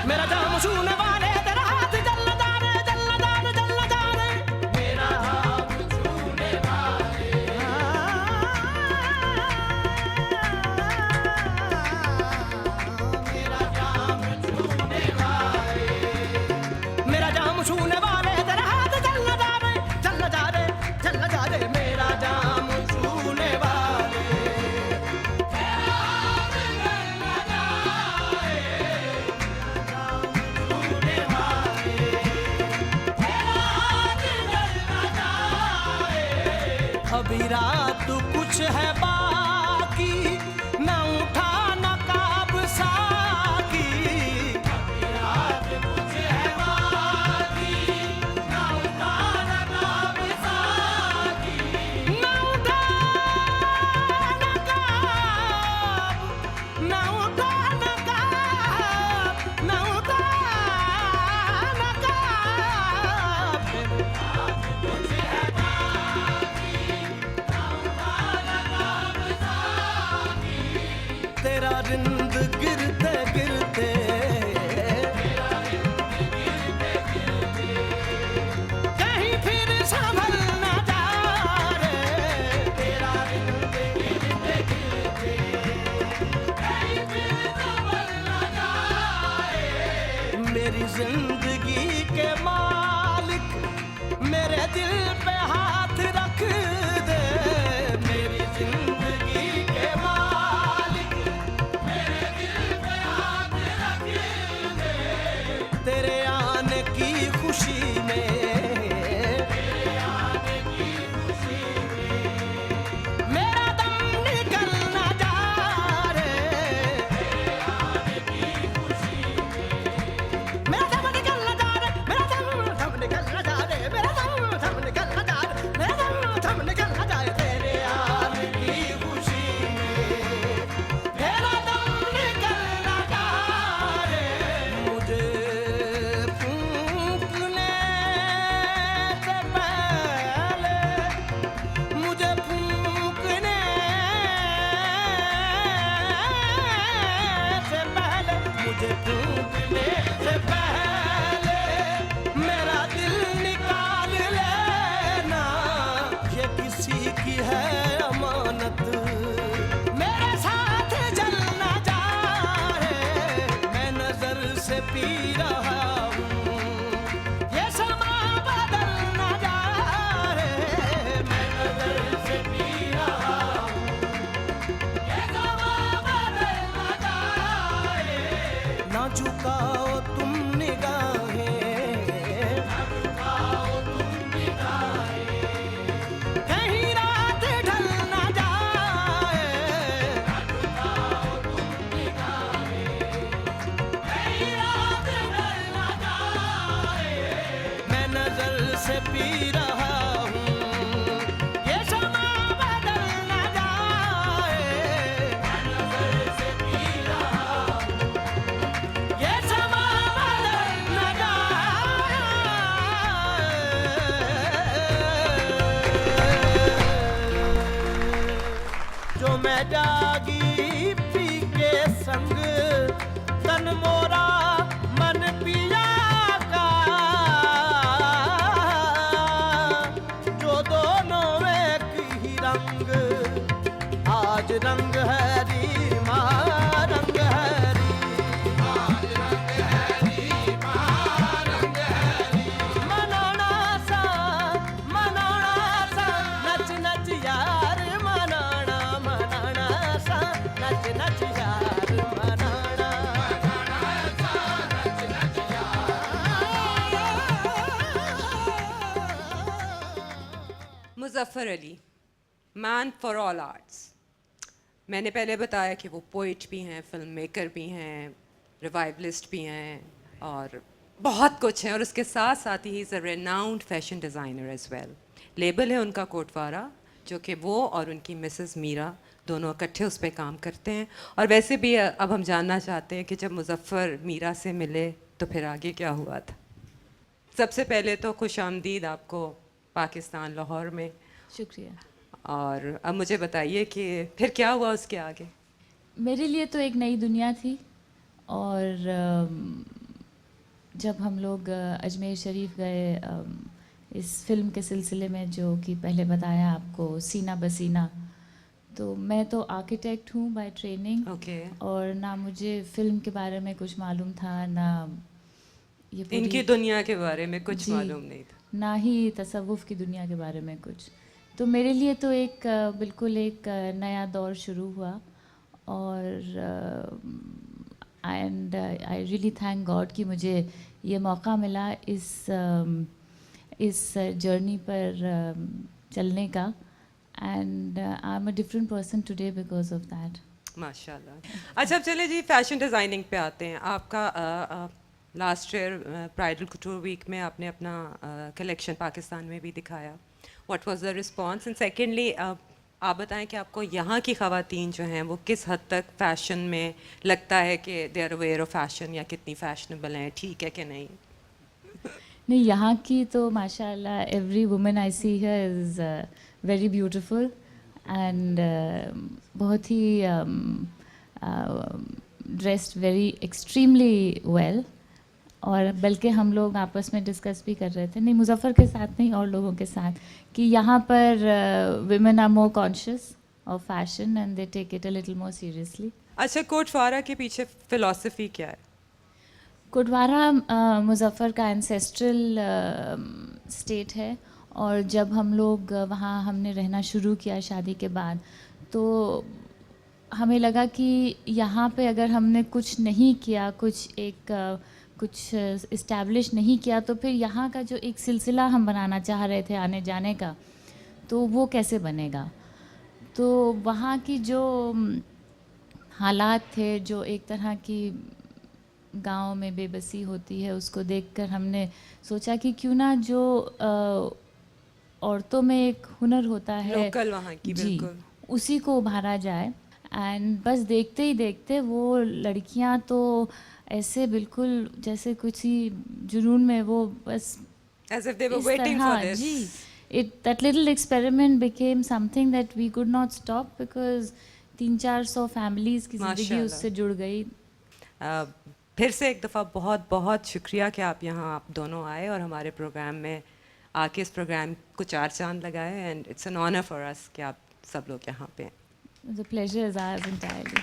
Speaker 8: मेरा जाम छूने वाले तेरा हाथ जल न जाने जल न जाने जल न जाने मेरा जाम छूने वाले मेरा जाम छूने वाले मेरा जाम छूने वाले तेरा हाथ जल न जाने जल न जाने जल न जाने मेरा जाम छूने वाले अभी रात कुछ है बाकी न उठा न काब साकी अभी रात कुछ है बाकी न उठा न काब साकी न उठा न काब न उठा न काब न उठा न काब कुछ है तेरा रिंद गिरते गिरते कहीं फिर संभल न जा रे तेरा रिंद गिरते गिरते कहीं फिर संभल न जाए मेरी जिंदगी के मालिक मेरे दिल पे हाथ रख तुझे ढूंढने से पहले मेरा दिल निकाल लेना, ये किसी की है अमानत। मेरे साथ जलना जाए, मैं नजर से पी रहा हूँ, ये समा बदलना जाए, मैं नजर से पी रहा हूँ, ये समा बदलना जाए। ना झुकाओ तुम निगाहें, ना झुकाओ तुम निगाहें, कहीं रात ढल ना जाए, ना झुकाओ तुम निगाहें, कहीं रात ढल ना जाए। मैं नजर से पी रहा हूँ, ये समा बदल ना जाए, मैं नजर से पी रहा हूँ, ये समा बदल ना जाए। जो मैं जागी पी के संग, तन मोरा मन पिया का, जो दोनों एक ही रंग, आज रंग है रीमा, रंग है री, आज रंग है रीमा, रंग है री। मनाना सा नच नच यार, मनाना मनाना सा नच नच यार, मनाना मनाना सा नच नच यार।
Speaker 1: Muzaffar Ali, man for all arts. मैंने पहले बताया कि वो पोइट भी हैं, फिल्म मेकर भी हैं, रिवाइवलिस्ट भी हैं और बहुत कुछ है, और उसके साथ साथ ही is a renowned fashion designer as well. Label है उनका कोटवारा, जो कि वो और उनकी मिसेस मीरा दोनों इकट्ठे उस पर काम करते हैं। और वैसे भी अब हम जानना चाहते हैं कि जब मुजफ्फर मीरा से मिले तो फिर आगे क्या हुआ था। सबसे पहले तो खुश आमदीद आपको पाकिस्तान, लाहौर में।
Speaker 9: शुक्रिया।
Speaker 1: और अब मुझे बताइए कि फिर क्या हुआ उसके आगे।
Speaker 9: मेरे लिए तो एक नई दुनिया थी, और जब हम लोग अजमेर शरीफ गए इस फिल्म के सिलसिले में, जो कि पहले बताया आपको, सीना बसीना, तो मैं तो आर्किटेक्ट हूँ बाय ट्रेनिंग,
Speaker 1: ओके।
Speaker 9: और ना मुझे फिल्म के बारे में कुछ मालूम था, ना ये पूरी-
Speaker 1: इनकी दुनिया के बारे में कुछ
Speaker 9: जी,
Speaker 1: मालूम नहीं था।
Speaker 9: ना ही तसव्वुफ़ की दुनिया के बारे में कुछ। तो मेरे लिए तो एक बिल्कुल एक नया दौर शुरू हुआ, और and I really thank God कि मुझे ये मौका मिला इस जर्नी पर चलने का, and I am a different person today because of that.
Speaker 1: माशाल्लाह। अच्छा, अब चले जी फैशन डिज़ाइनिंग पे आते हैं। आपका लास्ट ईयर ब्राइडल कुटूर वीक में आपने अपना कलेक्शन पाकिस्तान में भी दिखाया। What was the response? And secondly आप बताएं कि आपको यहाँ की ख़वातीन जो हैं वो किस हद तक फ़ैशन में लगता है कि they are aware of fashion, या कितनी फ़ैशनेबल हैं, ठीक है कि नहीं?
Speaker 9: नहीं, यहाँ की तो माशाल्लाह every woman I see here is very beautiful, and बहुत ही ड्रेस्ड वेरी एक्सट्रीमली वेल। और बल्कि हम लोग आपस में डिस्कस भी कर रहे थे, नहीं मुजफ्फर के साथ नहीं, और लोगों के साथ, कि यहाँ पर women are more conscious of fashion and they take it a little more seriously.
Speaker 1: अच्छा, कोटवारा के पीछे फ़िलॉसफी क्या है?
Speaker 9: कोटवारा मुजफ्फर का एंसेस्ट्रल स्टेट है, और जब हम लोग वहाँ हमने रहना शुरू किया शादी के बाद, तो हमें लगा कि यहाँ पे अगर हमने कुछ नहीं किया, कुछ इस्टेब्लिश नहीं किया, तो फिर यहाँ का जो एक सिलसिला हम बनाना चाह रहे थे आने जाने का, तो वो कैसे बनेगा। तो वहाँ की जो हालात थे, जो एक तरह की गांव में बेबसी होती है, उसको देखकर हमने सोचा कि क्यों ना जो औरतों में एक हुनर होता है
Speaker 1: लोकल वहाँ की,
Speaker 9: जी,
Speaker 1: बिल्कुल
Speaker 9: उसी को उभारा जाए। एंड बस देखते ही देखते वो लड़कियां तो ऐसे बिल्कुल जैसे कुछ ही जुनून में वो बस
Speaker 1: as if they were
Speaker 9: इस
Speaker 1: waiting for
Speaker 9: तरह,
Speaker 1: this.
Speaker 9: Ji, that little experiment became something that we could not stop because 300-400 families की ज़िंदगी
Speaker 1: माशाल्लाह।
Speaker 9: उससे जुड़ गई।
Speaker 1: फिर से एक दफ़ा बहुत बहुत शुक्रिया कि आप यहाँ आप दोनों आए और हमारे प्रोग्राम में आके इस प्रोग्राम को 4 चांद लगाए and it's an honour for us कि आप सब लोग यहाँ पे हैं।
Speaker 9: The pleasure is ours entirely.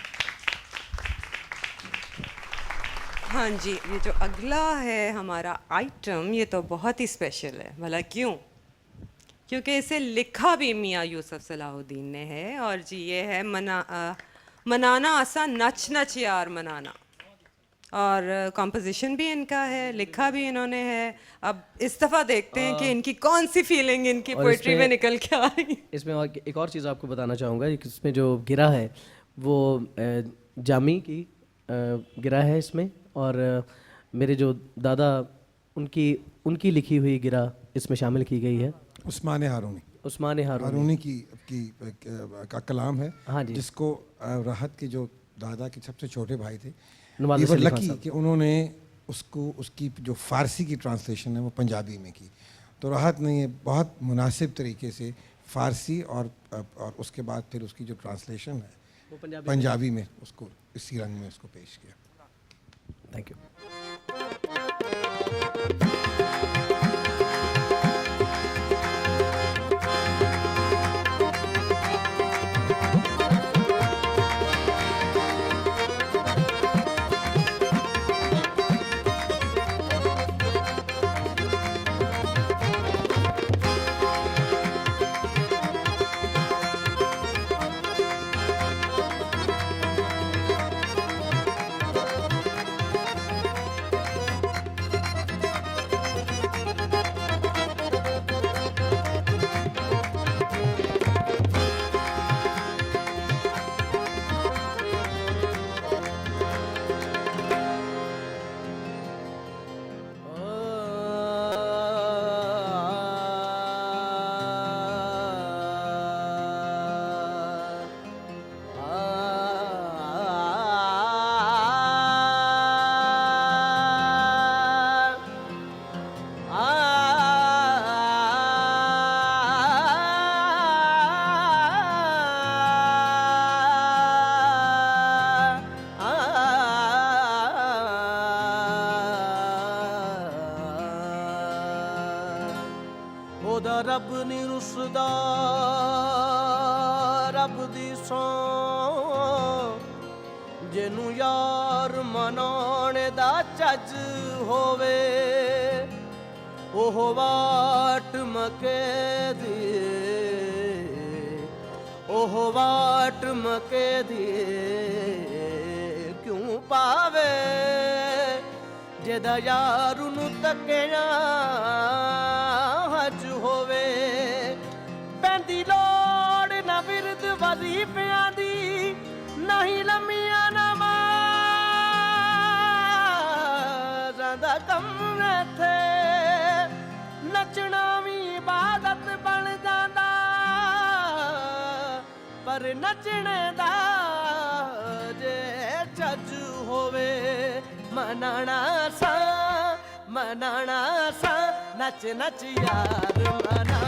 Speaker 1: हाँ जी, ये जो अगला है हमारा आइटम ये तो बहुत ही स्पेशल है। भला क्यों? क्योंकि इसे लिखा भी मियाँ यूसुफ सलाहुद्दीन ने है और जी ये है मनाना आसा नच नच यार मनाना, और कंपोजिशन भी इनका है, लिखा भी इन्होंने है। अब इस दफ़ा देखते हैं कि इनकी कौन सी फीलिंग इनकी पोइट्री में निकल के आ रही है।
Speaker 3: इसमें एक और चीज़ आपको बताना चाहूँगा कि इसमें जो गिरा है वो जामी की गिरा है इसमें, और मेरे जो दादा उनकी लिखी हुई गिरा इसमें शामिल की गई है।
Speaker 2: उस्मान हारूनी का कलाम है।
Speaker 3: हाँ जी।
Speaker 2: जिसको राहत के जो दादा के सबसे छोटे भाई थे
Speaker 3: नवाज
Speaker 2: ये
Speaker 3: अली खान
Speaker 2: लकी
Speaker 3: साहब।
Speaker 2: कि उन्होंने उसकी जो फ़ारसी की ट्रांसलेशन है वो पंजाबी में की, तो राहत ने ये बहुत मुनासिब तरीके से फ़ारसी और उसके बाद फिर उसकी जो ट्रांसलेशन है
Speaker 3: वो
Speaker 2: पंजाबी में उसको इसी रंग में उसको पेश किया।
Speaker 3: Thank you.
Speaker 8: ਉਹਦਾ ਰੱਬ ਨਹੀਂ ਰੁੱਸਦਾ ਰੱਬ ਦੀ ਸੌਂ ਜਿਹਨੂੰ ਯਾਰ ਮਨਾਉਣ ਦਾ ਚੱਜ ਹੋਵੇ ਉਹ ਵਾਟ ਮਕੇ ਦੀ ਉਹ ਵਾਟ ਮਕੇ ਦੀ ਕਿਉਂ ਪਾਵੇ ਜਿਹਦਾ ਯਾਰ ਨੂੰ ਤੱਕਿਆ ਹੱਜ ਹੋਵੇ ਪੈਂਦੀ ਲੋੜ ਨਾ ਬਿਰਦ ਵਜ਼ੀਫਿਆਂ ਦੀ ਨਹੀਂ ਲੰਮੀਆਂ ਨਮਾਜ਼ਾਂ ਦਾ ਕੰਮ ਇੱਥੇ ਨੱਚਣਾ ਵੀ ਇਬਾਦਤ ਬਣ ਜਾਂਦਾ ਪਰ ਨੱਚਣੇ ਦਾ ਜੇ ਚੱਜ ਹੋਵੇ ਮਨਾਣਾ ਸਾ ਨੱਚ ਨੱਚ ਯਾਰ ਮਨਾਣਾ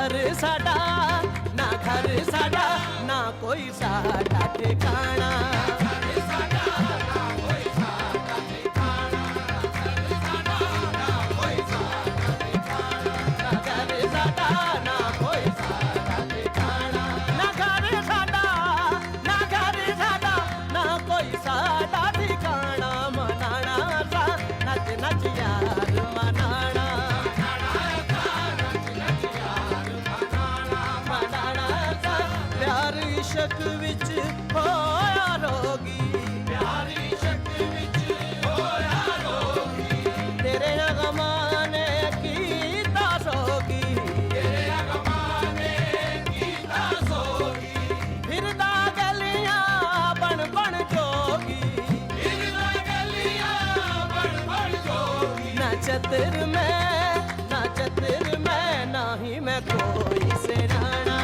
Speaker 8: घर साडा ना घर साडा ना कोई साडा ठिकाना इश्क विच होया रोगी प्यार इश्क विच होया रोगी तेरे अगमां ने कीता सोगी तेरे अगमां ने कीता सोगी फिरदा गलियां बन बन जोगी फिरदा गलियां बन बन जोगी ना चतर मैं ना ही मैं कोई सिराना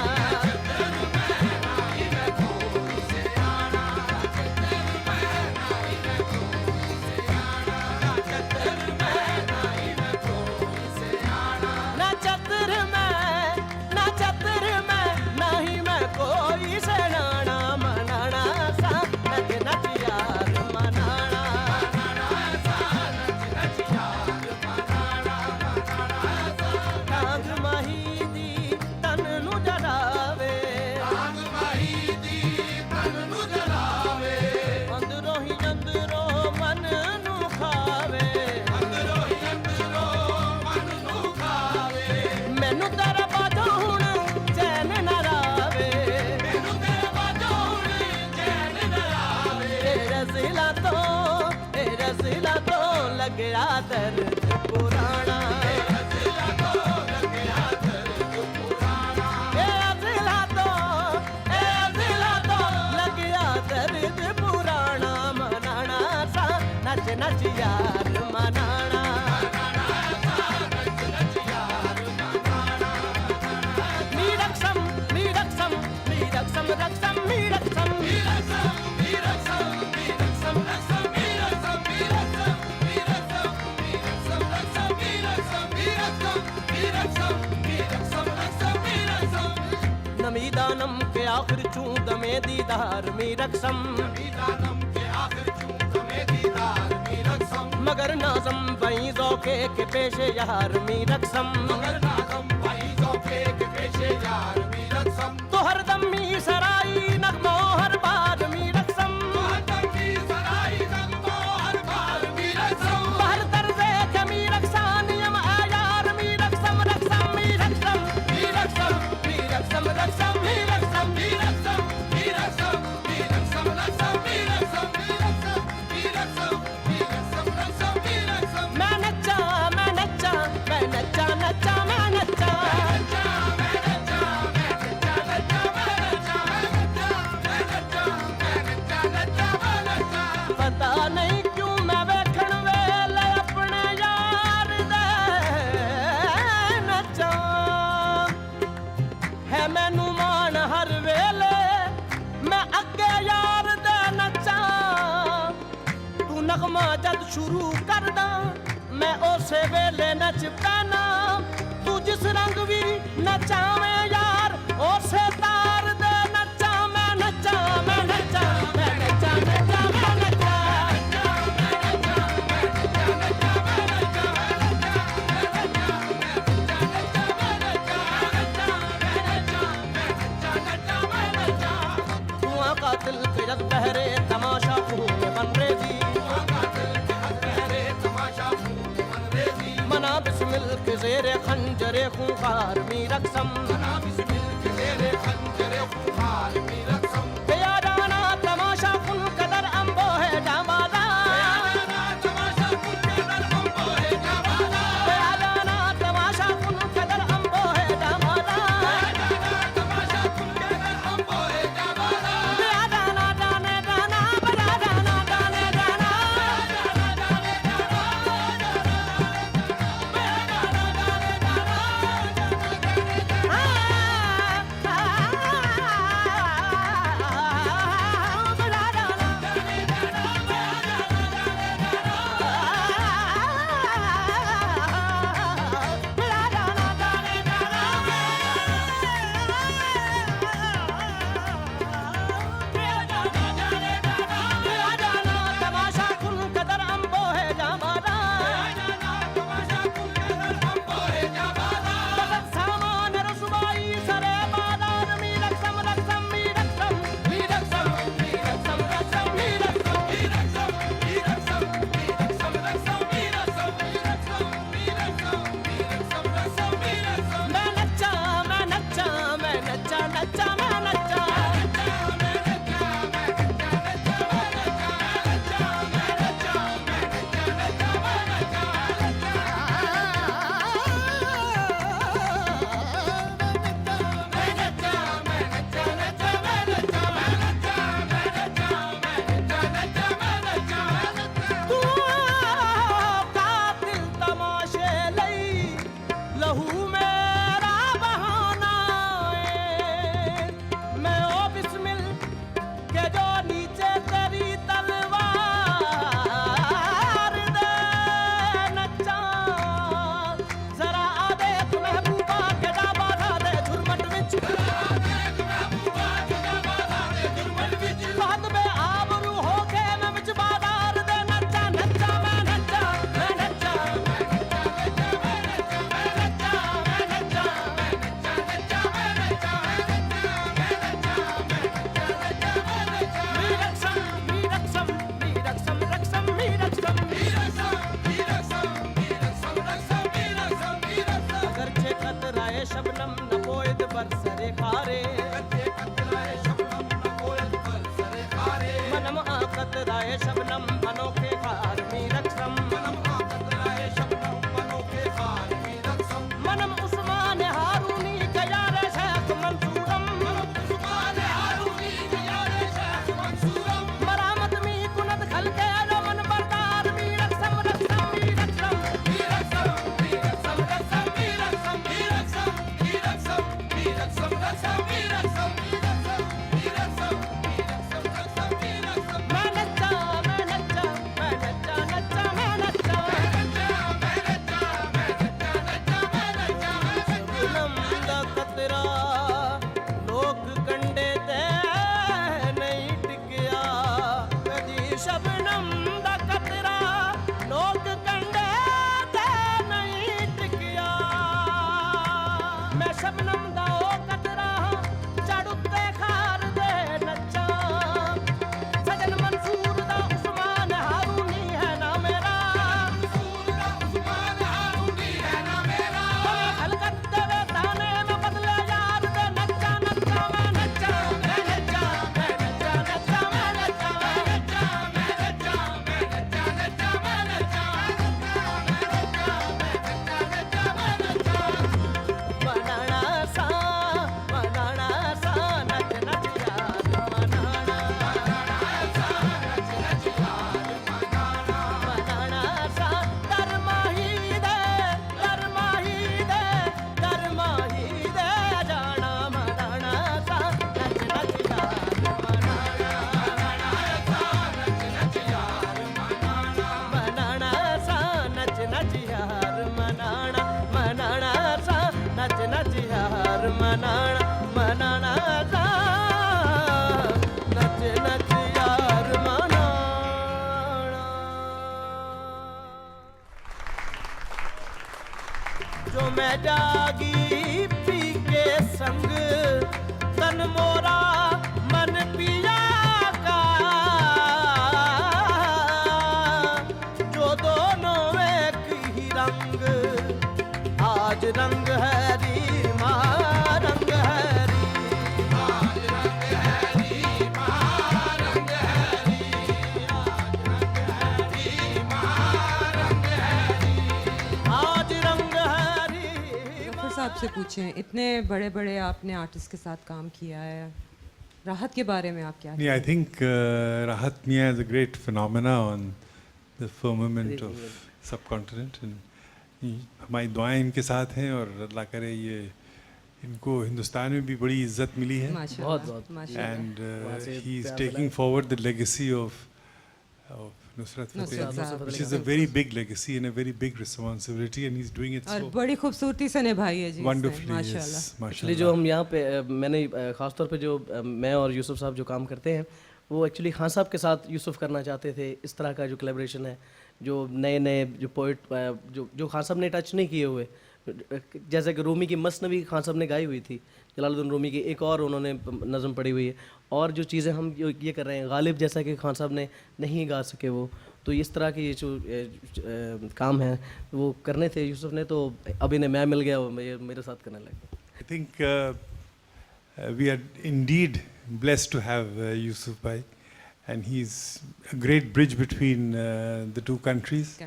Speaker 8: लगया दर्द पुराना लगया दर्द पुराना मनाना सा नच नच यार मनाना मीरक्षम मीरक्षम मीरक्षम रक्षम मीरक्षम मीरक्षम मीरक्षम मीरक्षम रक्षम नमीदानम के आखिर चूं दमे दीदार मीरक्षम नमीदानम के आखिर चूं दमे दीदार मीरक्षम मगर नाज़म बई ज़ौक़े के पेशे यार मीरक्षम मगर नाज़म बई ज़ौक़े के पेशे यार मीरक्षम तो हर दम मी सराई नगमो हर बार मीरक्षम तो हर दम मी सराई नगमो हर बार मीरक्षम हर दर्जे के मीरक्षान यम आयार मीरक्षम रक्षम मीरक्षम मीरक्षम मीरक्षम रक्षम मीरक्षम मीरक्षम मीरक्षम मीरक्षम रक्षम मीरक्षम मीरक्षम मीरक्षम मीरक्षम रक्षम मीरक्षम मैं नच्चा मैं नच्चा मैं नच्चा नच्चा मैं नच्चा पता नहीं क्यों मैं वेखण वेले अपने यार दे नच्चा है मैनू मान हर वेले मैं अगे यार दे नच्चा तू नगमा जद शुरू कर दा मैं उसे वेले नच पैना तू जिस रंग भी नचावे यार उसे तार दे नच्चा मैं नच्चा मैं नच्चा मैं नच्चा नच्चा मैं नच्चा कातिल के जब बहरे तमाशा खून बन रेजी मना बिस्मिल के ज़ेरे खंजरे खूंखार मीरक्षम मना बिस्मिल के ज़ेरे खंजरे खूंखार मीरक्षम बेयाराना तमाशा कुल कदर अंबो है जामाला बेयाराना तमाशा कुल कदर अंबो है जामाला बेयाराना तमाशा कुल कदर अंबो है जामाला बेयाराना तमाशा कुल कदर अंबो है जामाला बेयाराना जाने जाना बेयाराना जाने जाना बेयाराना जाने जाना सरे खारे
Speaker 7: कच्चे कतराए शबनम न कोयल पर सरे खारे
Speaker 8: मनम आकत राय शबनम अनोखे खार मी रक्षम
Speaker 7: मनम कतराए शबनम मनोके खार मी रक्षम
Speaker 8: मनम उस्मान हारूनी गयारे शेख मंसूरम
Speaker 7: उस्मान हारूनी यारे शेख मंसूरम
Speaker 8: मरामत मी कुनत खलके रमन बरदार मी रक्षम रक्षम मी रक्षम
Speaker 7: वीरक्षम वीरक्षम रक्षम वीरक्षम वीरक्षम वीरक्षम वीरक्षम रक्षम वीरक्षम वीरक्षम वीरक्षम वीरक्षम रक्षम वीरक्षम
Speaker 8: मैं नच्चा मैं नच्चा मैं नच्चा नच्चा मैं नच्चा शबनम दा कतरा लोक कंडे ते नहीं टिकया कदी शबनम दा कतरा लोक कंडे ते नहीं टिकया मैं शबनम दा ओ कतरा चढ़ उत्ते खार दे नच्चा सजन मंसूर दा उस्मान हारूनी है ना मेरा
Speaker 7: उस्मान हारूनी है ना मेरा
Speaker 8: हलकत तेरे ताने में बदले यार दे नच्चा नच्चा मैं नच्चा मैं नच्चा मैं नच्चा नच्चा मैं नच्चा मैं नच्चा
Speaker 7: मैं नच्चा मैं नच्चा मैं नच्चा मैं नच्चा
Speaker 8: बनाना सा नच नच यार बनाना बनाना सा दरमाही दे जाना बनाना सा नच नच यार बनाना सा नच नच यार मनाना मनाना सा नच नच यार मनाना मनाना सा नच नच यार मनाना जो मैं जागी पी के संग तन मोरा मन पिया का जो दोनों एक ही रंग आज रंग है री माँ रंग है री आज रंग है री
Speaker 1: मुजफ्फर साहब से पूछें, इतने बड़े बड़े आपने आर्टिस्ट के साथ काम किया है, राहत के बारे में आप क्या
Speaker 5: Yeah, I think Rahat Mia is a great phenomena on the firmament of subcontinent and हमारी दुआएं इनके साथ हैं और अल्लाह करे ये इनको हिंदुस्तान में भी बड़ी इज्जत मिली है
Speaker 1: माशाल्लाह
Speaker 3: बहुत
Speaker 1: माशाल्लाह
Speaker 5: and
Speaker 3: वहाँ से
Speaker 5: he is
Speaker 3: प्यार
Speaker 5: taking
Speaker 3: मिला।
Speaker 5: forward the legacy of Nusrat
Speaker 1: Nusrat
Speaker 5: Fateh,
Speaker 1: साहब।
Speaker 5: which is a very big legacy and a very big responsibility and he's doing it
Speaker 1: और
Speaker 5: so
Speaker 1: बड़ी खूबसूरती से निभाई है जी
Speaker 5: wonderfully.
Speaker 1: माशाल्लाह
Speaker 5: Yes,
Speaker 3: एक्चुअली जो
Speaker 5: mashallah.
Speaker 3: हम यहाँ पे मैंने ख़ास तौर पे जो मैं और यूसुफ साहब जो काम करते हैं वो एक्चुअली खान साहब के साथ यूसुफ करना चाहते थे। इस तरह का जो कोलैबोरेशन है, जो नए नए जो पोइट जो खान साहब ने टच नहीं किए हुए, जैसे कि रूमी की मसनवी खान साहब ने गाई हुई थी, जलालुद्दीन रूमी की एक और उन्होंने नज़म पढ़ी हुई है, और जो चीज़ें हम ये कर रहे हैं गालिब जैसा कि खान साहब ने नहीं गा सके वो, तो इस तरह के ये जो काम है वो करने थे यूसुफ ने, तो अब इन्हें मैं मिल गया, वो मेरे साथ करने लगे।
Speaker 5: I think we are indeed blessed to have Yusuf Bhai, and he's a great bridge between the two countries.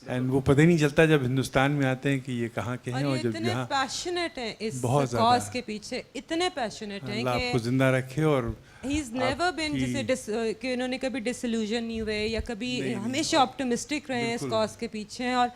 Speaker 5: And वो पता ही नहीं चलता जब हिंदुस्तान में आते हैं कि ये कहाँ के हैं, और जब
Speaker 1: इतने
Speaker 5: यहाँ
Speaker 1: पैशनेट हैं इस
Speaker 5: बहुत ज़्यादा
Speaker 1: कॉज के पीछे, इतने पैशनेट हैं
Speaker 5: अल्लाह आपको
Speaker 1: कि
Speaker 5: जिंदा रखे। और
Speaker 1: ही इज नेवर बीन जैसे कि उन्होंने कभी डिसइल्यूजन नहीं हुए या कभी हमेशा ऑप्टिमिस्टिक रहे हैं इस कॉज के पीछे। और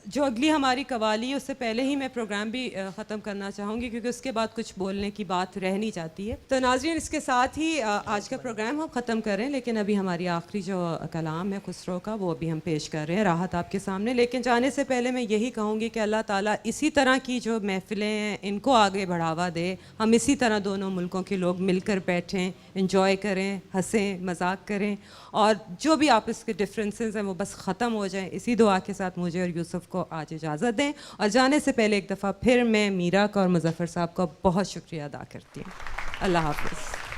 Speaker 1: जो अगली हमारी कवाली, उससे पहले ही मैं प्रोग्राम भी ख़त्म करना चाहूँगी क्योंकि उसके बाद कुछ बोलने की बात रह नहीं जाती है। तो नाज़रीन, इसके साथ ही आज का प्रोग्राम हम ख़त्म करें, लेकिन अभी हमारी आखिरी जो कलाम है खुसरो का, वो अभी हम पेश कर रहे हैं राहत आपके सामने। लेकिन जाने से पहले मैं यही कहूँगी कि अल्लाह ताला इसी तरह की जो महफ़िलें हैं इनको आगे बढ़ावा दे, हम इसी तरह दोनों मुल्कों के लोग मिलकर बैठें, इंजॉय करें, हंसें, मजाक करें, और जो भी आपस के डिफरेंसेस हैं वो बस ख़त्म हो जाएं। इसी दुआ के साथ मुझे और यूसुफ को आज इजाज़त दें, और जाने से पहले एक दफ़ा फिर मैं मीरा का और मुजफ्फर साहब का बहुत शुक्रिया अदा करती हूँ। अल्लाह हाफ़िज़।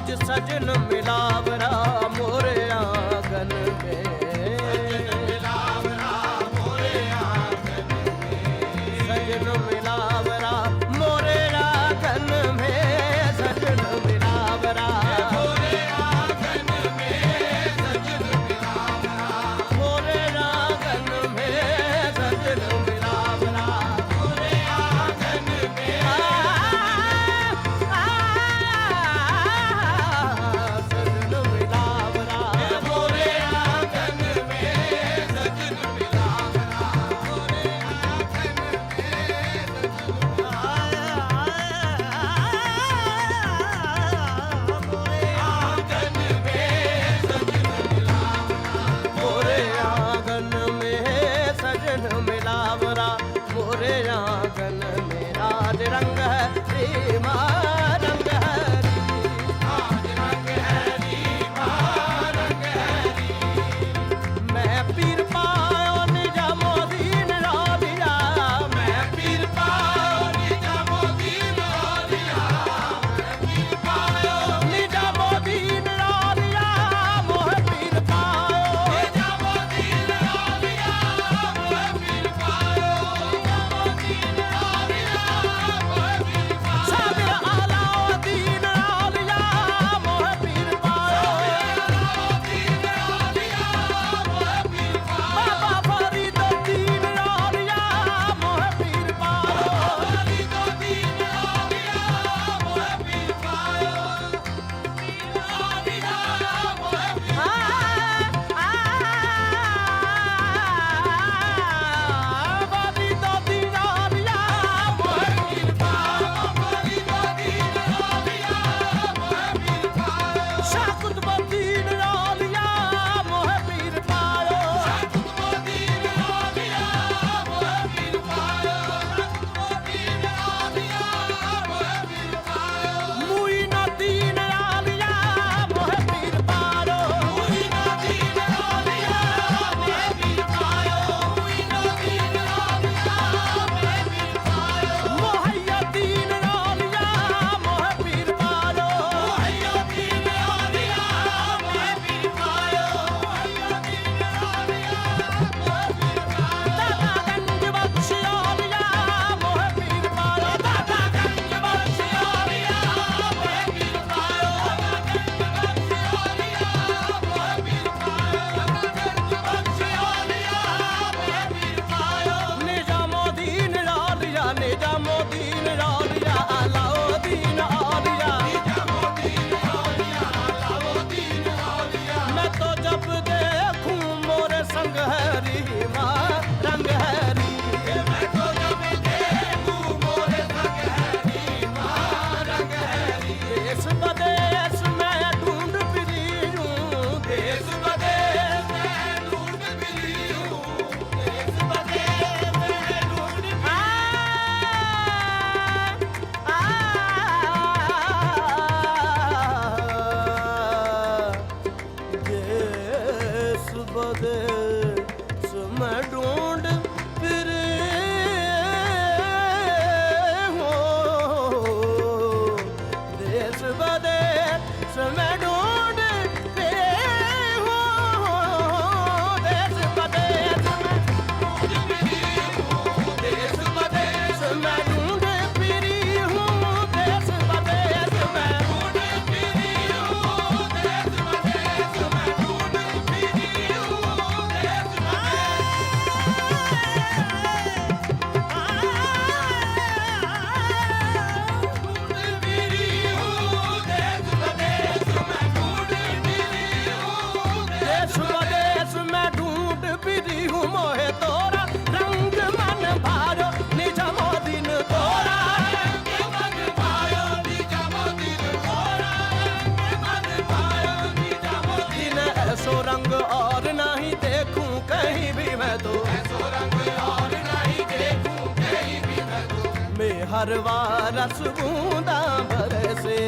Speaker 8: आज सजन मिलावरा मोरे आंगन में सजन मिलावरा मोरे आंगन में सजन मिलावरा मोरे आंगन में सजन मिलावरा मोरे आंगन में सजन मिलावरा मोरे आंगन में सजन मिलावरा मोरे आंगन में सजन मिलावरा मोरे आंगन में सजन मिलावरा मोरे आंगन में सजन मिलावरा मोरे आंगन में आज रंग है रीमा रंग है आज रंग है रीमा रंग है मैं पीर पायो निजामुद्दीन राबिया मैं पीर पायो निजामुद्दीन राबिया मैं पीर पायो निजामुद्दीन राबिया मोह पीर पायो निजामुद्दीन राबिया मोह पीर पायो निजामुद्दीन राबिया मोह पीर पायो साबिर अलाउद्दीन राबिया मोह पीर पायो अलाउद्दीन राबिया मोह पीर पायो बाबा फरीदुद्दीन राबिया मोह पीर पायो फरीदुद्दीन राबिया मोह पीर पायो राबिया मोह पीर फरीदुद्दीन राबिया मोह पीर पायो फरीदुद्दीन राबिया मोह पीर पायो शाह कुतुबुद्दीन राबिया मोह पीर पायो शाह कुतुबुद्दीन राबिया मोह पीर पायो कुतुबुद्दीन राबिया मोह पीर पायो मुईनुद्दीन राबिया मोह पीर पायो मुईनुद्दीन राबिया मोह पीर पायो मुईनुद्दीन राबिया मोह पीर पायो मुहय्यद्दीन राबिया मोह पीर पायो मुहय्यद्दीन राबिया मोह पीर पायो मुहय्यद्दीन राबिया मोह पीर पायो दादा गंज बख्श राबिया मोह पीर पायो दादा गंज बख्श राबिया मोह पीर पायो दादा गंज बख्श राबिया मोह पीर पायो दादा गंज बख्श राबिया मोह पीर पायो निजामुद्दीन राबिया निजामुद्दीन राबिया अलाउद्दीन राबिया निजामुद्दीन राबिया अलाउद्दीन राबिया मैं तो जब देखूं मोरे संग है रीमा रंग है री मैं तो जब देखूं मोरे संग है रीमा रंग है री देश बदेश मैं ढूंढ फिरी हूँ देश बदेश मैं ढूंढ फिरी हूँ देश बदेश मैं ढूंढ देश बदेश मैं ढूंढ फिरे हूँ देश बदेश मैं ढूंढ फिरे हूँ देश बदेश मैं ढूंढ फिरी हूँ देश बदेश मैं ढूंढ फिरी हूँ देश बदेश मैं ढूंढ फिरी हूँ देश बदेश मैं ढूंढ फिरी हूँ देश देश बदेश मैं ढूंढ फिरी हूँ मोहे तोरा रंग मन भारो निजामुद्दीन तोरा रंग मन भारो निजामुद्दीन तोरा रंग मन भारो निजामुद्दीन ऐसो रंग और नहीं देखूं कहीं भी मैं तो ऐसो रंग और नहीं देखूं कहीं भी मैं तो मैं हर वार रस बूंदा बरसे